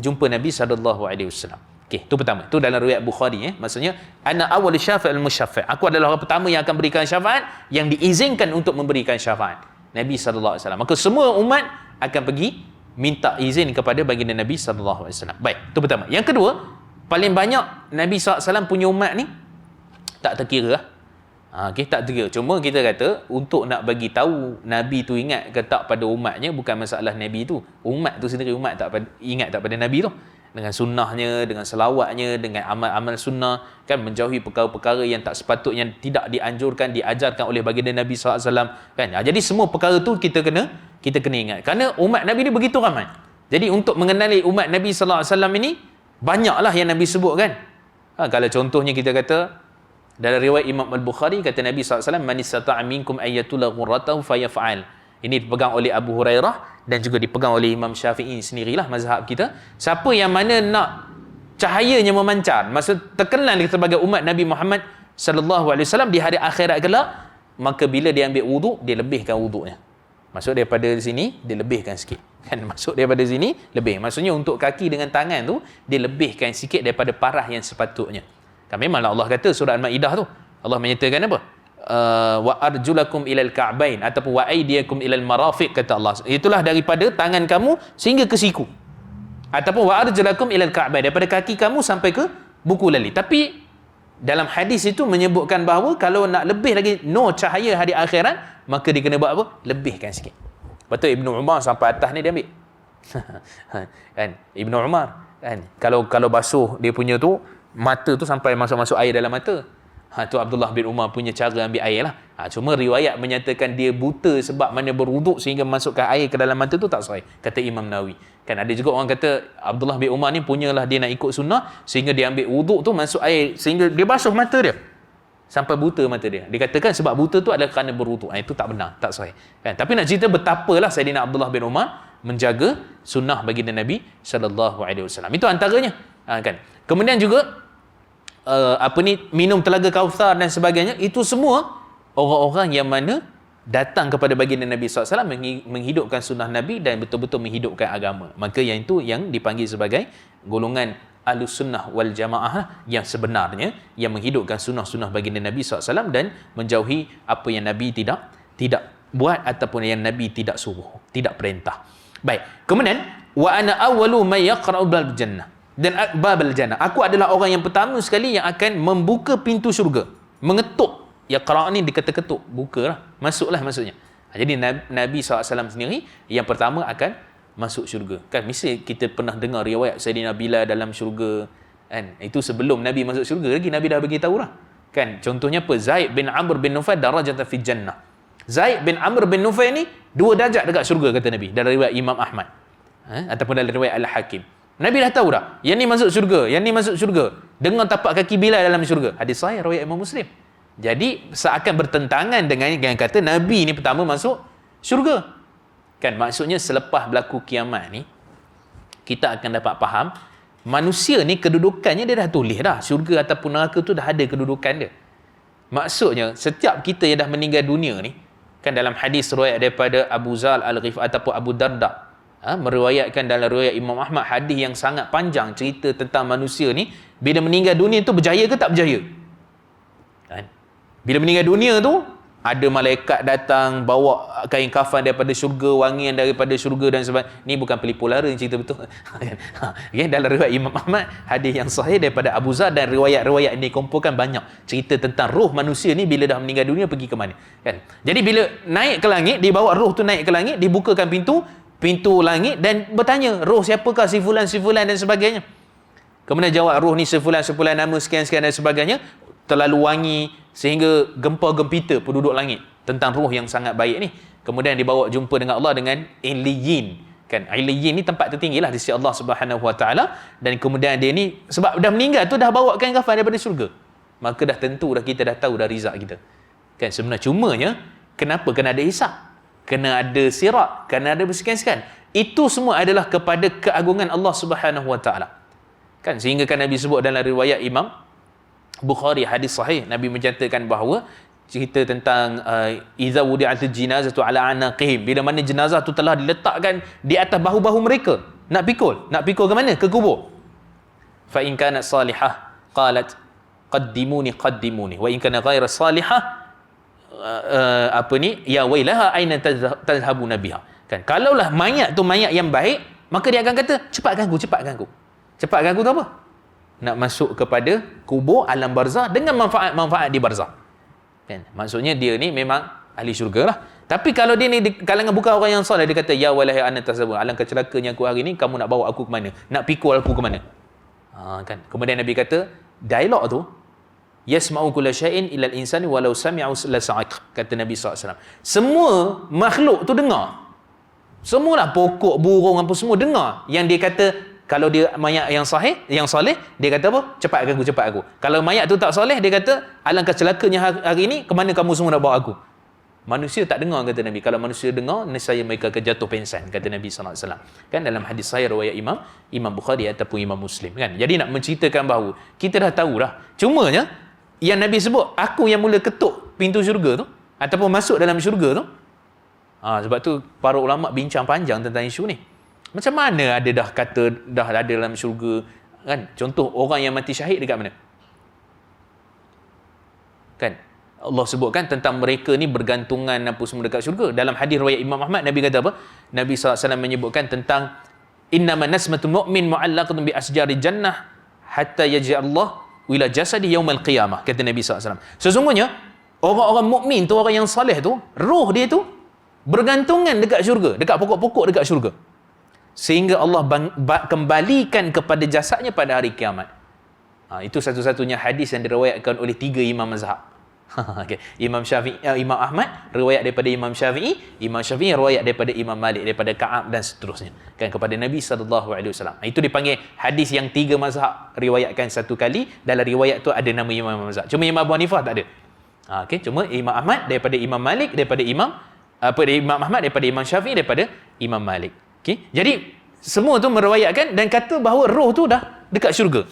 jumpa Nabi sallallahu alaihi wasallam. Okey, itu pertama. Itu dalam riwayat Bukhari. Maksudnya, ana awwal syafi' al-musyaffi'. Aku adalah orang pertama yang akan berikan syafaat, yang diizinkan untuk memberikan syafaat. Nabi sallallahu alaihi wasallam. Maka semua umat akan pergi minta izin kepada baginda Nabi sallallahu alaihi wasallam. Baik, itu pertama. Yang kedua, paling banyak Nabi sallallahu alaihi wasallam punya umat ni tak terkira lah. Okay, tak terkira. Cuma kita kata untuk nak bagi tahu Nabi tu ingat ke tak pada umatnya, bukan masalah Nabi tu. Umat tu sendiri, umat tak ingat tak pada Nabi tu. Dengan sunnahnya, dengan selawatnya, dengan amal-amal sunnah, kan, menjauhi perkara-perkara yang tak sepatutnya, tidak dianjurkan, diajarkan oleh baginda Nabi SAW, kan. Jadi semua perkara tu kita kena ingat. Kerana umat Nabi ni begitu ramai. Jadi untuk mengenali umat Nabi SAW ini, banyaklah yang Nabi sebut, kan. Kalau contohnya kita kata, dalam riwayat Imam Al-Bukhari, kata Nabi SAW, man istata'a minkum ayyatula ghurratahu fayaf'al. Ini dipegang oleh Abu Hurairah dan juga dipegang oleh Imam Syafi'i sendirilah mazhab kita. Siapa yang mana nak cahayanya memancar, maksud terkenal sebagai umat Nabi Muhammad sallallahu alaihi wasallam di hari akhirat kelak, maka bila dia ambil wuduk, dia lebihkan wuduknya. Maksud daripada sini dia lebihkan sikit. Kan, maksud daripada sini lebih. Maksudnya untuk kaki dengan tangan tu dia lebihkan sikit daripada parah yang sepatutnya. Kan memanglah Allah kata surah Al-Maidah tu, Allah menyatakan apa? Wa arjulakum ilal ka'bain, ataupun wa aydiyakum ilal marafiq, kata Allah. Itulah daripada tangan kamu sehingga ke siku. Ataupun wa arjulakum ilal ka'bain, daripada kaki kamu sampai ke buku lali. Tapi dalam hadis itu menyebutkan bahawa kalau nak lebih lagi cahaya hari akhirat, maka dia kena buat apa? Lebihkan sikit. Lepas tu Ibnu Umar sampai atas ni dia ambil. Kan? Ibnu Umar kan, kalau basuh dia punya tu, mata tu sampai masuk air dalam mata. Tu Abdullah bin Umar punya cara ambil air lah. Cuma riwayat menyatakan dia buta sebab mana berwuduk sehingga masukkan air ke dalam mata tu tak sahih, kata Imam Nawawi. Kan ada juga orang kata Abdullah bin Umar ni punyalah dia nak ikut sunnah sehingga dia ambil wuduk tu, masuk air sehingga dia basuh mata dia sampai buta mata dia. Dikatakan sebab buta tu adalah kerana berwuduk. Itu tak benar, tak sahih. Kan? Tapi nak cerita betapalah Saidina Abdullah bin Umar menjaga sunnah baginda Nabi sallallahu alaihi wasallam. Itu antaranya. Kan? Kemudian juga minum telaga Kautsar dan sebagainya, itu semua orang-orang yang mana datang kepada baginda Nabi SAW menghidupkan sunnah Nabi dan betul-betul menghidupkan agama. Maka yang itu yang dipanggil sebagai golongan Ahlussunnah wal Jamaah yang sebenarnya, yang menghidupkan sunnah-sunnah baginda Nabi SAW dan menjauhi apa yang Nabi tidak buat ataupun yang Nabi tidak suruh, tidak perintah. Baik. Kemudian wa ana awwalu may yaqra'u bil jannah, dan babal jannah, aku adalah orang yang pertama sekali yang akan membuka pintu syurga, mengetuk. Ya, qara' ni dikata ketuk, bukalah, masuklah maksudnya. Jadi Nabi SAW sendiri yang pertama akan masuk syurga. Kan mesti kita pernah dengar riwayat Sayyidina Bilal dalam syurga, kan? Itu sebelum Nabi masuk syurga lagi, Nabi dah bagi tahu lah. Kan contohnya apa? Zaid bin Amr bin Nufail darajatan fi jannah. Zaid bin Amr bin Nufail ni 2 darjat dekat syurga kata Nabi, dalam riwayat Imam Ahmad. Ataupun dalam riwayat Al-Hakim. Nabi dah tahu dah, yang ni masuk syurga, yang ni masuk syurga. Dengan tapak kaki Bilal dalam syurga. Hadis sahih riwayat Imam Muslim. Jadi seakan bertentangan dengan yang kata Nabi ni pertama masuk syurga. Kan maksudnya selepas berlaku kiamat ni, kita akan dapat faham manusia ni kedudukannya dia dah tulis dah. Syurga ataupun neraka tu dah ada kedudukan dia. Maksudnya setiap kita yang dah meninggal dunia ni, kan dalam hadis riwayat daripada Abu Zal Al-Ghifari ataupun Abu Darda, meriwayatkan dalam riwayat Imam Ahmad, hadis yang sangat panjang cerita tentang manusia ni bila meninggal dunia tu berjaya ke tak berjaya. Kan? Bila meninggal dunia tu ada malaikat datang bawa kain kafan daripada syurga, wangian daripada syurga dan sebagainya. Ni bukan pelipu lara, cerita betul. Okay, dalam riwayat Imam Ahmad, hadis yang sahih daripada Abu Zar, dan riwayat-riwayat ini kumpulkan banyak cerita tentang roh manusia ni bila dah meninggal dunia pergi ke mana. Kan? Jadi bila naik ke langit, dibawa roh tu naik ke langit, dibukakan pintu langit dan bertanya, roh siapakah si fulan dan sebagainya. Kemudian jawab, roh ni sefulan nama sekian-sekian dan sebagainya, terlalu wangi sehingga gempa gempita penduduk langit tentang roh yang sangat baik ni. Kemudian dibawa jumpa dengan Allah dengan Iliyin. Kan Iliyin ni tempat tertinggi lah di sisi Allah Subhanahu Wa Taala, dan kemudian dia ni sebab dah meninggal tu dah bawa kain kafan daripada syurga. Maka dah tentu dah kita dah tahu dah rizak kita. Kan sebenarnya cumanya kenapa kena ada hisab? Kena ada sirat, kena ada bersekian-sekian. Itu semua adalah kepada keagungan Allah Subhanahu Wa Taala. Kan sehingga kan Nabi sebut dalam riwayat Imam Bukhari, hadis sahih, Nabi menceritakan bahawa cerita tentang iza wudi'atil jinazatu ala anaqihim, bila mana jenazah tu telah diletakkan di atas bahu-bahu mereka, nak pikul ke mana? Ke kubur. Fa in kanat salihah qalat qaddimuni wa in kana ghaira salihah ya wailaha aina tadhhabuna biha. Kan kalaulah mayat tu mayat yang baik, maka dia akan kata cepatkan aku tu apa? Nak masuk kepada kubur alam barzah dengan manfaat-manfaat di barzah. Kan? Maksudnya dia ni memang ahli syurga lah. Tapi kalau dia ni di kalangan bukan orang yang soleh, dia kata ya walahi anna tasabun, alangkah celakanya aku hari ni, kamu nak bawa aku ke mana? Nak pikul aku ke mana? Kan? Kemudian Nabi kata dialog tu, yasma'u kulla syai'in illa al-insani walau sami'u la sa'iq, kata Nabi SAW. Semua makhluk tu dengar. Semualah pokok, burung apa semua dengar yang dia kata. Kalau dia mayat yang sahih, yang soleh, dia kata apa? Cepat aku. Kalau mayat tu tak soleh, dia kata alangkah celakanya hari ini, ke mana kamu semua nak bawa aku? Manusia tak dengar, kata Nabi. Kalau manusia dengar, nescaya mereka akan jatuh pingsan, kata Nabi SAW. Kan dalam hadis sahih riwayat Imam Bukhari ataupun Imam Muslim. Kan? Jadi nak menceritakan bahawa kita dah tahu dah. Cumanya yang Nabi sebut, aku yang mula ketuk pintu syurga tu ataupun masuk dalam syurga tu. Sebab tu para ulama bincang panjang tentang isu ni. Macam mana ada dah kata dah ada dalam syurga, kan? Contoh orang yang mati syahid dekat mana? Kan Allah sebutkan tentang mereka ni bergantungan apa semua dekat syurga. Dalam hadis riwayat Imam Ahmad, Nabi kata apa? Nabi SAW menyebutkan tentang innama nasmatul mu'min mu'allaqatun bi asjari jannah hatta yaj'allah ila jasadi yaumal qiyamah, kata Nabi SAW. Sesungguhnya orang-orang mukmin tu, orang yang soleh tu, roh dia tu bergantungan dekat syurga, dekat pokok-pokok dekat syurga, sehingga Allah kembalikan kepada jasadnya pada hari kiamat. Itu satu-satunya hadis yang diriwayatkan oleh 3 imam mazhab. Okay. Imam Syafi'i, Imam Ahmad riwayat daripada Imam Syafi'i riwayat daripada Imam Malik, daripada Ka'ab dan seterusnya, kan, kepada Nabi SAW. Itu dipanggil hadis yang 3 mazhab riwayatkan satu kali. Dalam riwayat tu ada nama imam mazhab. Cuma Imam Abu Hanifah tak ada. Okay. Cuma Imam Ahmad daripada Imam Malik, daripada Imam Ahmad daripada Imam Syafi'i, daripada Imam Malik. Okay. Jadi semua tu meriwayatkan dan kata bahawa roh tu dah dekat syurga.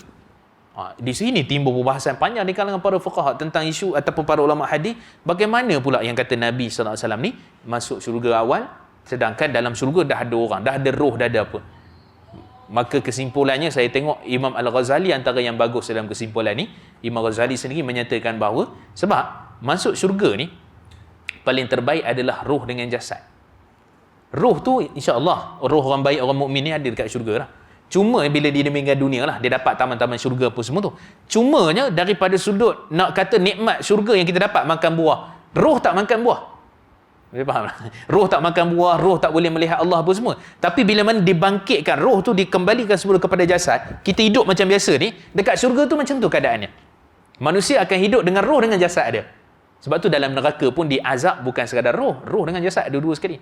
Di sini timbul perbahasan panjang di kalangan para fuqaha tentang isu ataupun para ulama hadis, bagaimana pula yang kata Nabi SAW ni masuk syurga awal, sedangkan dalam syurga dah ada orang, dah ada roh, dah ada apa. Maka kesimpulannya, saya tengok Imam Al-Ghazali antara yang bagus dalam kesimpulan ni. Imam Ghazali sendiri menyatakan bahawa sebab masuk syurga ni paling terbaik adalah roh dengan jasad. Roh tu insya-Allah, roh orang baik, orang mukmin ni ada dekat syurga lah. Cuma bila dia meninggal dunia lah, dia dapat taman-taman syurga apa semua tu. Cumanya daripada sudut nak kata nikmat syurga yang kita dapat, makan buah, roh tak makan buah. Boleh faham tak? Roh tak makan buah, roh tak boleh melihat Allah apa semua. Tapi bila mana dibangkitkan, roh tu dikembalikan semula kepada jasad, kita hidup macam biasa ni, dekat syurga tu macam tu keadaannya. Manusia akan hidup dengan roh dengan jasad dia. Sebab tu dalam neraka pun diazab bukan sekadar roh dengan jasad, dua-dua sekali.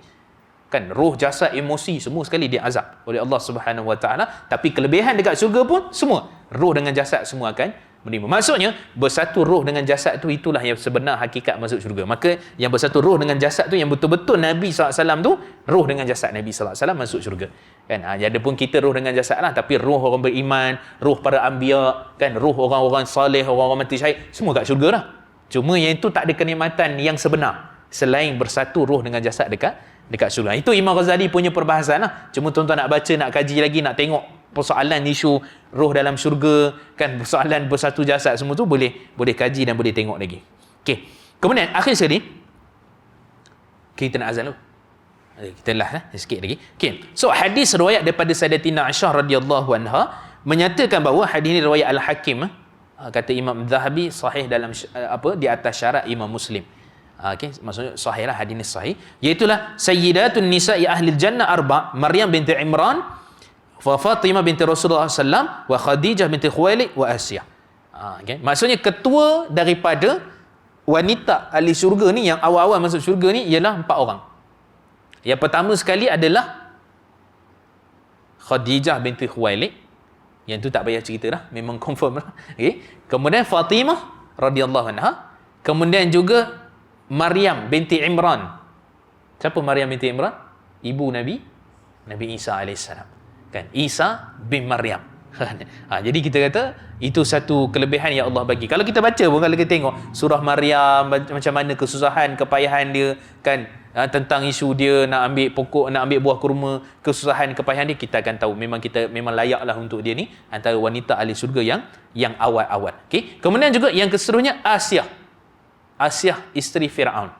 Kan roh, jasad, emosi semua sekali diazab oleh Allah Subhanahu Wa Taala. Tapi kelebihan dekat syurga pun semua roh dengan jasad semua akan menerima. Maksudnya bersatu roh dengan jasad tu, itulah yang sebenar hakikat masuk syurga. Maka yang bersatu roh dengan jasad tu, yang betul-betul Nabi SAW tu, roh dengan jasad Nabi SAW masuk syurga. Kan ada pun kita roh dengan jasad lah, tapi roh orang beriman, roh para anbiya, kan roh orang-orang saleh, orang-orang mati syahid, semua kat syurga lah. Cuma yang itu tak ada kenikmatan yang sebenar selain bersatu roh dengan jasad dekat syurga. Itu Imam Ghazali punya perbahasan lah. Cuma tuan-tuan nak baca, nak kaji lagi, nak tengok persoalan isu roh dalam syurga, kan persoalan bersatu jasad semua tu, boleh kaji dan boleh tengok lagi. Okey. Kemudian akhir sekali kita nak azan dulu. Kita sikit lagi. Okey. So hadis riwayat daripada Sayyidatina Aisyah radhiyallahu anha menyatakan bahawa hadis ini riwayat Al-Hakim, kata Imam Zahabi sahih dalam di atas syarat Imam Muslim. Okey, maksudnya sahih lah, hadis ini sahih. Iaitulah sayyidatun nisa'i ahli jannah arba', Maryam binti Imran, wa Fatimah binti Rasulullah sallam, wa Khadijah binti Khuwailid, wa Asiyah. Okay. Maksudnya ketua daripada wanita ahli syurga ni, yang awal-awal masuk syurga ni, ialah 4 orang. Yang pertama sekali adalah Khadijah binti Khuwailid. Yang tu tak payah cerita dah, memang confirm lah. Okay. Kemudian Fatimah radhiyallahu anha. Kemudian juga Maryam binti Imran. Siapa Maryam binti Imran? Ibu Nabi Isa alaihissalam. Kan, Isa bin Maryam. Jadi kita kata itu satu kelebihan yang Allah bagi. Kalau kita baca pun, kalau kita tengok surah Maryam, macam mana kesusahan, kepayahan dia, kan, tentang isu dia nak ambil pokok, nak ambil buah kurma, kesusahan, kepayahan dia, kita akan tahu memang layaklah untuk dia ni antara wanita ahli syurga yang awal-awal. Okey. Kemudian juga yang keseterusnya Asiyah isteri Firaun.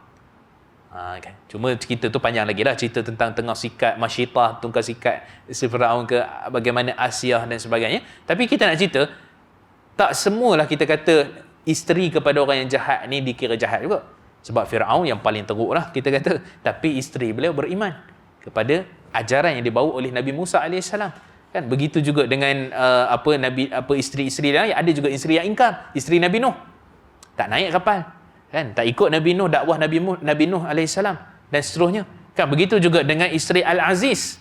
Kan. Cuma cerita tu panjang lagi lah, cerita tentang tengah sikat Masyitah, tungkal sikat isteri Firaun ke, bagaimana Asiyah dan sebagainya. Tapi kita nak cerita, tak semualah kita kata isteri kepada orang yang jahat ni dikira jahat juga. Sebab Firaun yang paling teruk lah kita kata, tapi isteri beliau beriman kepada ajaran yang dibawa oleh Nabi Musa AS. Kan begitu juga dengan isteri-isteri lain. Ada juga isteri yang ingkar, isteri Nabi Nuh, tak naik kapal, kan, tak ikut Nabi Nuh, dakwah Nabi Nuh alaihissalam dan seterusnya. Kan begitu juga dengan isteri Al-Aziz.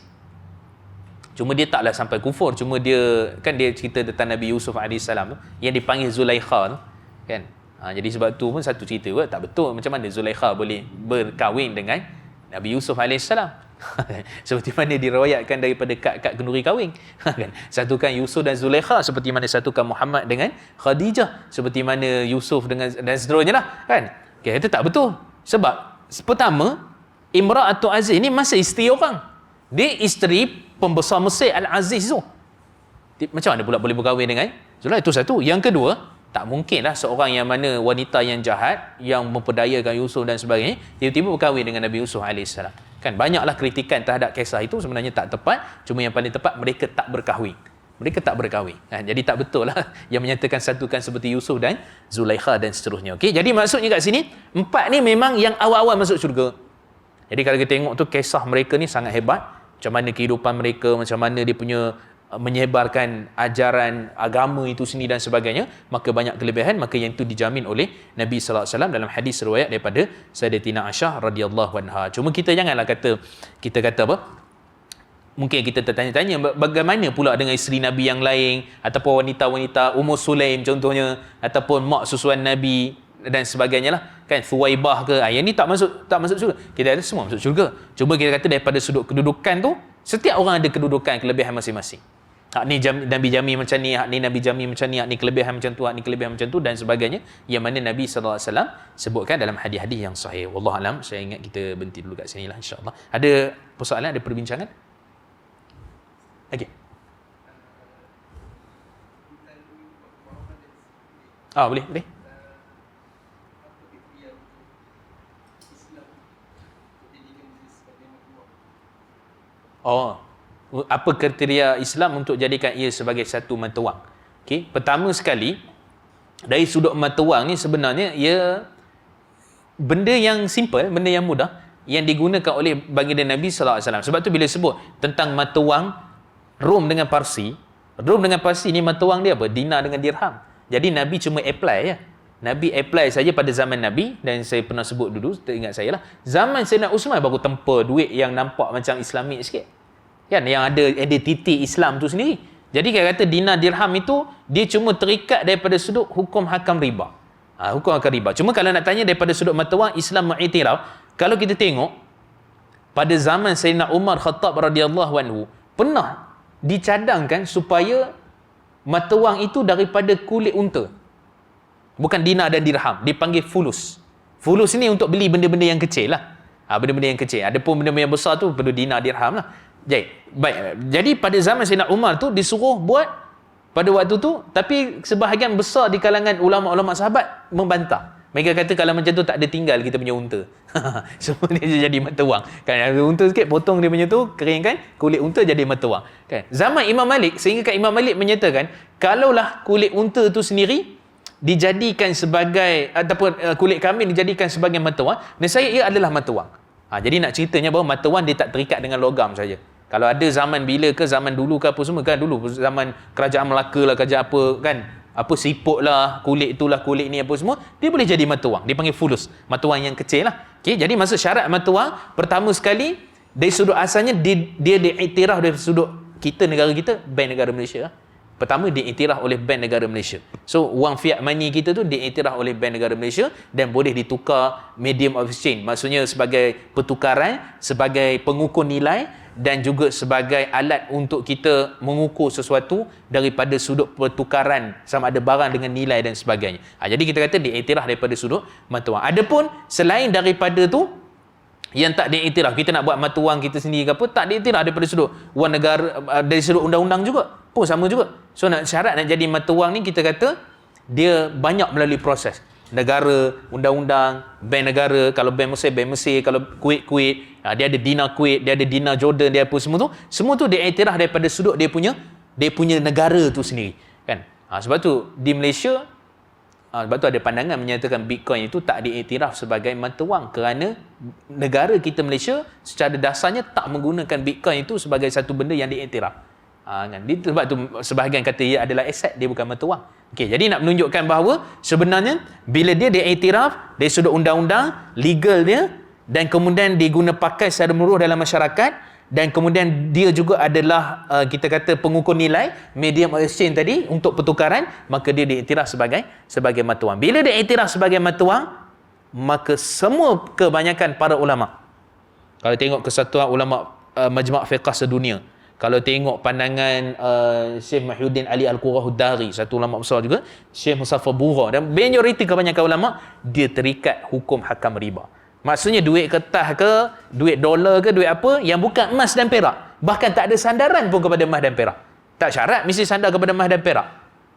Cuma dia taklah sampai kufur, cuma dia cerita tentang Nabi Yusuf alaihissalam tu, yang dipanggil Zulaikha tu, kan. Jadi sebab tu pun satu cerita pun tak betul, macam mana Zulaikha boleh berkahwin dengan Nabi Yusuf alaihissalam. Seperti mana diriwayatkan daripada kad kenduri kahwin. Kan? Satukan Yusuf dan Zulaikha, seperti mana satukan Muhammad dengan Khadijah, seperti mana Yusuf dengan dan seterusnya lah, kan. Okay, itu tak betul. Sebab pertama, Imra'atul Aziz ni masih isteri orang. Dia isteri pembesar Mesir Al-Aziz tu. Macam mana pula boleh berkahwin dengan Zulaikha? Itu satu. Yang kedua, tak mungkinlah seorang yang mana wanita yang jahat, yang memperdayakan Yusuf dan sebagainya, tiba-tiba berkahwin dengan Nabi Yusuf AS. Kan banyaklah kritikan terhadap kisah itu, sebenarnya tak tepat. Cuma yang paling tepat, mereka tak berkahwin. Kan? Jadi tak betul lah yang menyatakan satukan seperti Yusuf dan Zulaikha dan seterusnya. Okay? Jadi maksudnya kat sini, 4 ni memang yang awal-awal masuk syurga. Jadi kalau kita tengok tu, kisah mereka ni sangat hebat. Macam mana kehidupan mereka, macam mana dia punya menyebarkan ajaran agama itu sendiri dan sebagainya, maka banyak kelebihan, maka yang itu dijamin oleh Nabi sallallahu alaihi wasallam dalam hadis riwayat daripada Sayyidatina Aisyah radhiyallahu anha. Cuma kita janganlah kata apa, mungkin kita tertanya-tanya bagaimana pula dengan isteri Nabi yang lain, ataupun wanita-wanita Ummu Sulaim contohnya, ataupun mak susuan Nabi dan sebagainya lah, kan, Thuwaibah ke, yang ni tak masuk syurga. Kita kata semua masuk syurga. Cuma kita kata daripada sudut kedudukan tu, setiap orang ada kedudukan, kelebihan masing-masing. Hak ni Nabi Jami macam ni, hak ni Nabi Jami macam ni, hak ni kelebihan macam tu, hak ni kelebihan macam tu dan sebagainya, yang mana Nabi sallallahu alaihi wasallam sebutkan dalam hadis-hadis yang sahih. Wallahu alam. Saya ingat kita berhenti dulu kat sini lah, insya-Allah. Ada persoalan, ada perbincangan? Okey. Boleh. Apa kriteria Islam untuk jadikan ia sebagai satu mata wang? Okey, pertama sekali, dari sudut mata wang ni sebenarnya ia benda yang simple, benda yang mudah yang digunakan oleh baginda Nabi sallallahu alaihi wasallam. Sebab tu bila sebut tentang mata wang Rom dengan Parsi ni mata wang dia apa? Dinar dengan dirham. Jadi Nabi cuma apply ya. Nabi apply saja pada zaman Nabi, dan saya pernah sebut dulu, teringat saya lah, zaman Sayyidina Uthman baru tempa duit yang nampak macam Islamik sikit. Kan, yang ada titik Islam tu sendiri. Jadi kita kata dinar dirham itu dia cuma terikat daripada sudut hukum hakam riba. Hukum hakam riba. Cuma kalau nak tanya daripada sudut mata wang, Islam mengiktiraf, kalau kita tengok pada zaman Sayyidina Umar Khattab radhiyallahu anhu pernah dicadangkan supaya mata wang itu daripada kulit unta. Bukan dinar dan dirham, dipanggil fulus. Fulus ni untuk beli benda-benda yang kecil lah. Benda-benda yang kecil. Adapun benda-benda yang besar tu perlu dinar dirham lah. Jadi pada zaman Sayyidina Umar tu disuruh buat pada waktu tu, tapi sebahagian besar di kalangan ulama-ulama sahabat membantah. Mereka kata kalau macam tu tak ada tinggal kita punya unta. Semua dia jadi mata wang. Kan unta sikit potong dia punya tu, keringkan, kulit unta jadi mata wang. Kan? Zaman Imam Malik, sehingga Imam Malik menyatakan kalaulah kulit unta tu sendiri dijadikan sebagai ataupun kulit kambing dijadikan sebagai mata wang, nescaya ia adalah mata wang. Jadi nak ceritanya bahawa mata wang dia tak terikat dengan logam saja. Kalau ada zaman bila ke, zaman dulu ke apa semua kan, dulu zaman kerajaan Melaka lah, kerajaan apa kan, apa siput lah, kulit itulah, kulit ni apa semua, dia boleh jadi mata wang. Dia panggil fulus, mata wang yang kecil lah. Okay, jadi maksud syarat mata wang pertama sekali dari sudut asalnya dia diiktiraf dari sudut kita, negara kita, Bank Negara Malaysia lah. Pertama diiktiraf oleh Bank Negara Malaysia. So wang fiat money kita tu diiktiraf oleh Bank Negara Malaysia dan boleh ditukar medium of exchange. Maksudnya sebagai pertukaran, sebagai pengukur nilai dan juga sebagai alat untuk kita mengukur sesuatu daripada sudut pertukaran sama ada barang dengan nilai dan sebagainya. Jadi kita kata diiktiraf daripada sudut mata wang. Adapun selain daripada tu yang tak diiktiraf, kita nak buat mata wang kita sendiri ke apa, tak diiktiraf daripada sudut wang negara, dari sudut undang-undang juga pun sama juga. So syarat nak jadi mata wang ni kita kata dia banyak melalui proses negara, undang-undang, bank negara. Kalau bank Mesir, kalau Kuwait, dia ada dinar Kuwait, dia ada dinar Jordan, dia apa semua tu diiktiraf daripada sudut dia punya negara tu sendiri kan. Sebab tu di Malaysia, sebab tu ada pandangan menyatakan Bitcoin itu tak diiktiraf sebagai mata wang kerana negara kita Malaysia secara dasarnya tak menggunakan Bitcoin itu sebagai satu benda yang diiktiraf. Kan? Sebab tu sebahagian kata ia adalah aset, dia bukan mata wang. Okay, jadi nak menunjukkan bahawa sebenarnya bila dia diiktiraf dari sudut undang-undang, legal dia, dan kemudian diguna pakai secara menyeluruh dalam masyarakat, dan kemudian dia juga adalah kita kata pengukur nilai, medium of exchange tadi untuk pertukaran, maka dia diiktiraf sebagai mata wang. Bila diiktiraf sebagai mata wang, maka semua kebanyakan para ulama, kalau tengok kesatuan ulama Majma' Fiqh sedunia, kalau tengok pandangan Syekh Mahyuddin Ali Al-Qurahudari, satu ulama besar juga, Syekh Musaffar Bura, dan majoriti kebanyakan ulama, dia terikat hukum hakam riba. Maksudnya duit kertas ke, duit dolar ke, duit apa yang bukan emas dan perak, bahkan tak ada sandaran pun kepada emas dan perak. Tak syarat mesti sandar kepada emas dan perak,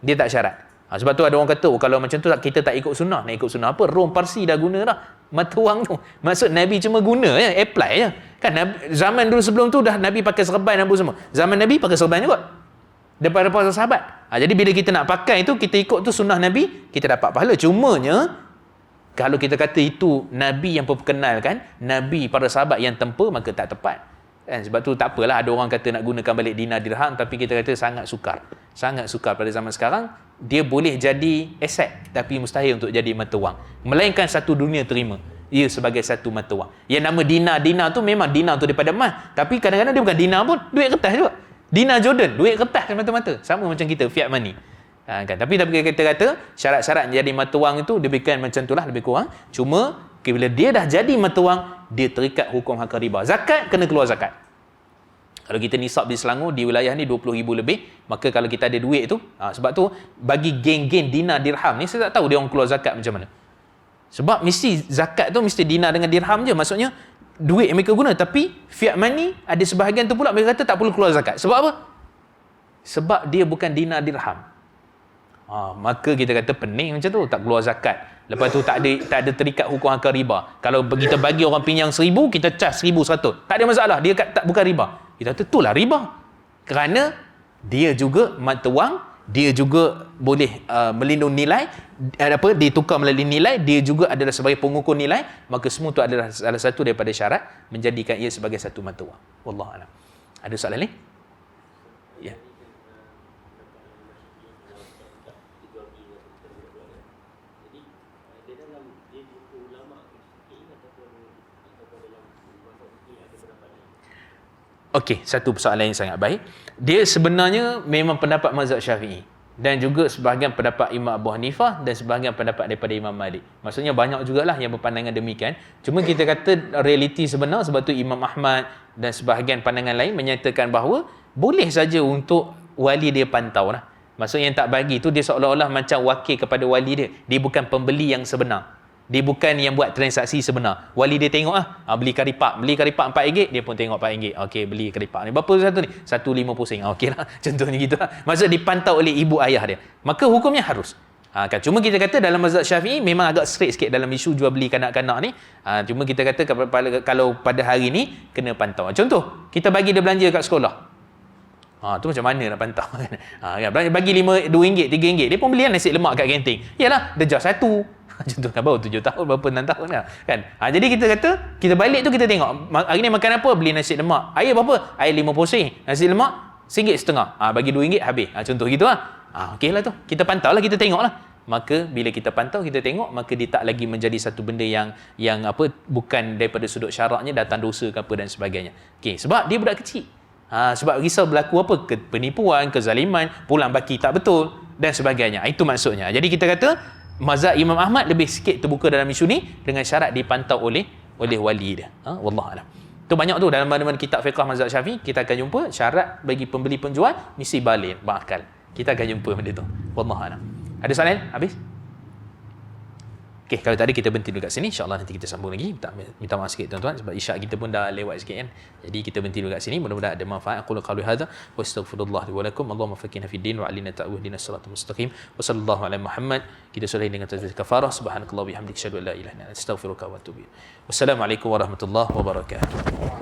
dia tak syarat. Sebab tu ada orang kata, kalau macam tu kita tak ikut sunnah. Nak ikut sunnah apa? Rom Parsi dah guna dah mata wang tu. Maksud Nabi cuma guna je, apply je kan. Zaman dulu sebelum tu dah Nabi pakai serban apa semua. Zaman Nabi pakai serban juga daripada para sahabat. Jadi bila kita nak pakai tu, kita ikut tu sunnah Nabi, kita dapat pahala. Cumanya kalau kita kata itu Nabi yang perkenalkan, Nabi para sahabat yang tempa, maka tak tepat kan. Sebab tu tak apalah ada orang kata nak gunakan balik dinar dirham, tapi kita kata sangat sukar pada zaman sekarang. Dia boleh jadi aset tapi mustahil untuk jadi mata wang, melainkan satu dunia terima ia sebagai satu mata wang. Yang nama dinar tu memang dinar tu daripada emas, tapi kadang-kadang dia bukan dinar pun, duit kertas juga. Dinar Jordan, duit kertas semata-mata, sama macam kita fiat money kan. Tapi kita kata syarat-syarat jadi mata wang itu diberikan macam itulah lebih kurang. Cuma bila dia dah jadi mata wang, dia terikat hukum hakam riba. Zakat kena keluar zakat. Kalau kita nisab di Selangor, di wilayah ni 20,000 lebih, maka kalau kita ada duit tu, sebab tu bagi geng-geng dinar dirham ni, saya tak tahu dia orang keluar zakat macam mana. Sebab mesti zakat tu mesti dinar dengan dirham je, maksudnya duit yang mereka guna. Tapi fiat money ada sebahagian tu pula mereka kata tak perlu keluar zakat. Sebab apa? Sebab dia bukan dinar dirham. Maka kita kata pening macam tu, tak keluar zakat. Lepas tu tak ada terikat hukum hakam riba. Kalau kita bagi orang pinjam 1,000, kita cas 1,100, tak ada masalah, dia tak bukan riba. Kita kata itulah riba, kerana dia juga mata wang, dia juga boleh melindung nilai, ditukar melalui nilai, dia juga adalah sebagai pengukur nilai, maka semua itu adalah salah satu daripada syarat menjadikan ia sebagai satu mata wang. Wallahu a'lam. Ada soalan lain? Ya. Okey, satu persoalan yang sangat baik. Dia sebenarnya memang pendapat mazhab Syafi'i dan juga sebahagian pendapat Imam Abu Hanifah dan sebahagian pendapat daripada Imam Malik. Maksudnya banyak jugalah yang berpandangan demikian. Cuma kita kata realiti sebenar sebab tu Imam Ahmad dan sebahagian pandangan lain menyatakan bahawa boleh saja untuk wali dia pantau lah. Maksudnya yang tak bagi tu dia seolah-olah macam wakil kepada wali dia. Dia bukan pembeli yang sebenar. Dia bukan yang buat transaksi sebenar. Wali dia tengok beli karipak RM4, dia pun tengok RM4. Okey, beli karipak ni. Berapa satu ni? 150 sen. Okey lah. Contohnya gitu lah. Maksud dipantau oleh ibu ayah dia. Maka hukumnya harus. Kan. Cuma kita kata dalam mazhab Syafi'i memang agak straight sikit dalam isu jual beli kanak-kanak ni. Cuma kita kata kalau pada hari ni kena pantau. Contoh, kita bagi dia belanja kat sekolah. Tu macam mana nak pantau kan? Bagi RM5, RM2, RM3, dia pun beli nasi lemak kat kantin. Yalah, darjah 1. Contoh baru 7 tahun, berapa 6 tahun kan. Jadi kita kata, kita balik tu kita tengok, hari ni makan apa? Beli nasi lemak. Air berapa? Air 50 sen. Nasi lemak RM1.50. Bagi RM2 habis. Contoh gitu lah. Okey lah tu. Kita pantau lah, kita tengok lah. Maka bila kita pantau, kita tengok, maka dia tak lagi menjadi satu benda yang bukan daripada sudut syaraknya datang dosa ke apa dan sebagainya. Okey, sebab dia budak kecil. Sebab risau berlaku apa? Penipuan, kezaliman, pulang baki tak betul dan sebagainya. Itu maksudnya. Jadi kita kata mazhab Imam Ahmad lebih sikit terbuka dalam isu ni dengan syarat dipantau oleh wali dia. Wallahualam. Tu banyak tu dalam mana-mana kitab fiqh mazhab Syafi'i kita akan jumpa syarat bagi pembeli penjual mesti baligh, berakal. Kita akan jumpa benda tu. Wallahualam. Ada soalan? Habis? Okey, kalau tadi kita berhenti dekat sini, insya-Allah nanti kita sambung lagi. Minta maaf sikit tuan-tuan sebab isyak kita pun dah lewat sikit kan. Jadi kita berhenti dekat sini. Mudah-mudahan ada manfaat. Aqulu qawli hadza wa astaghfirullah li wa lakum. Allahumma faqqihna fid din wa 'allimna ta'wil dinas siratal mustaqim. Wa sallallahu ala Muhammad. Kita sudahi dengan tajwid kafarah. Subhanakallah wa bihamdika asyhadu an la ilaha illa anta astaghfiruka wa atubu ilaik. Wassalamualaikum warahmatullahi wabarakatuh.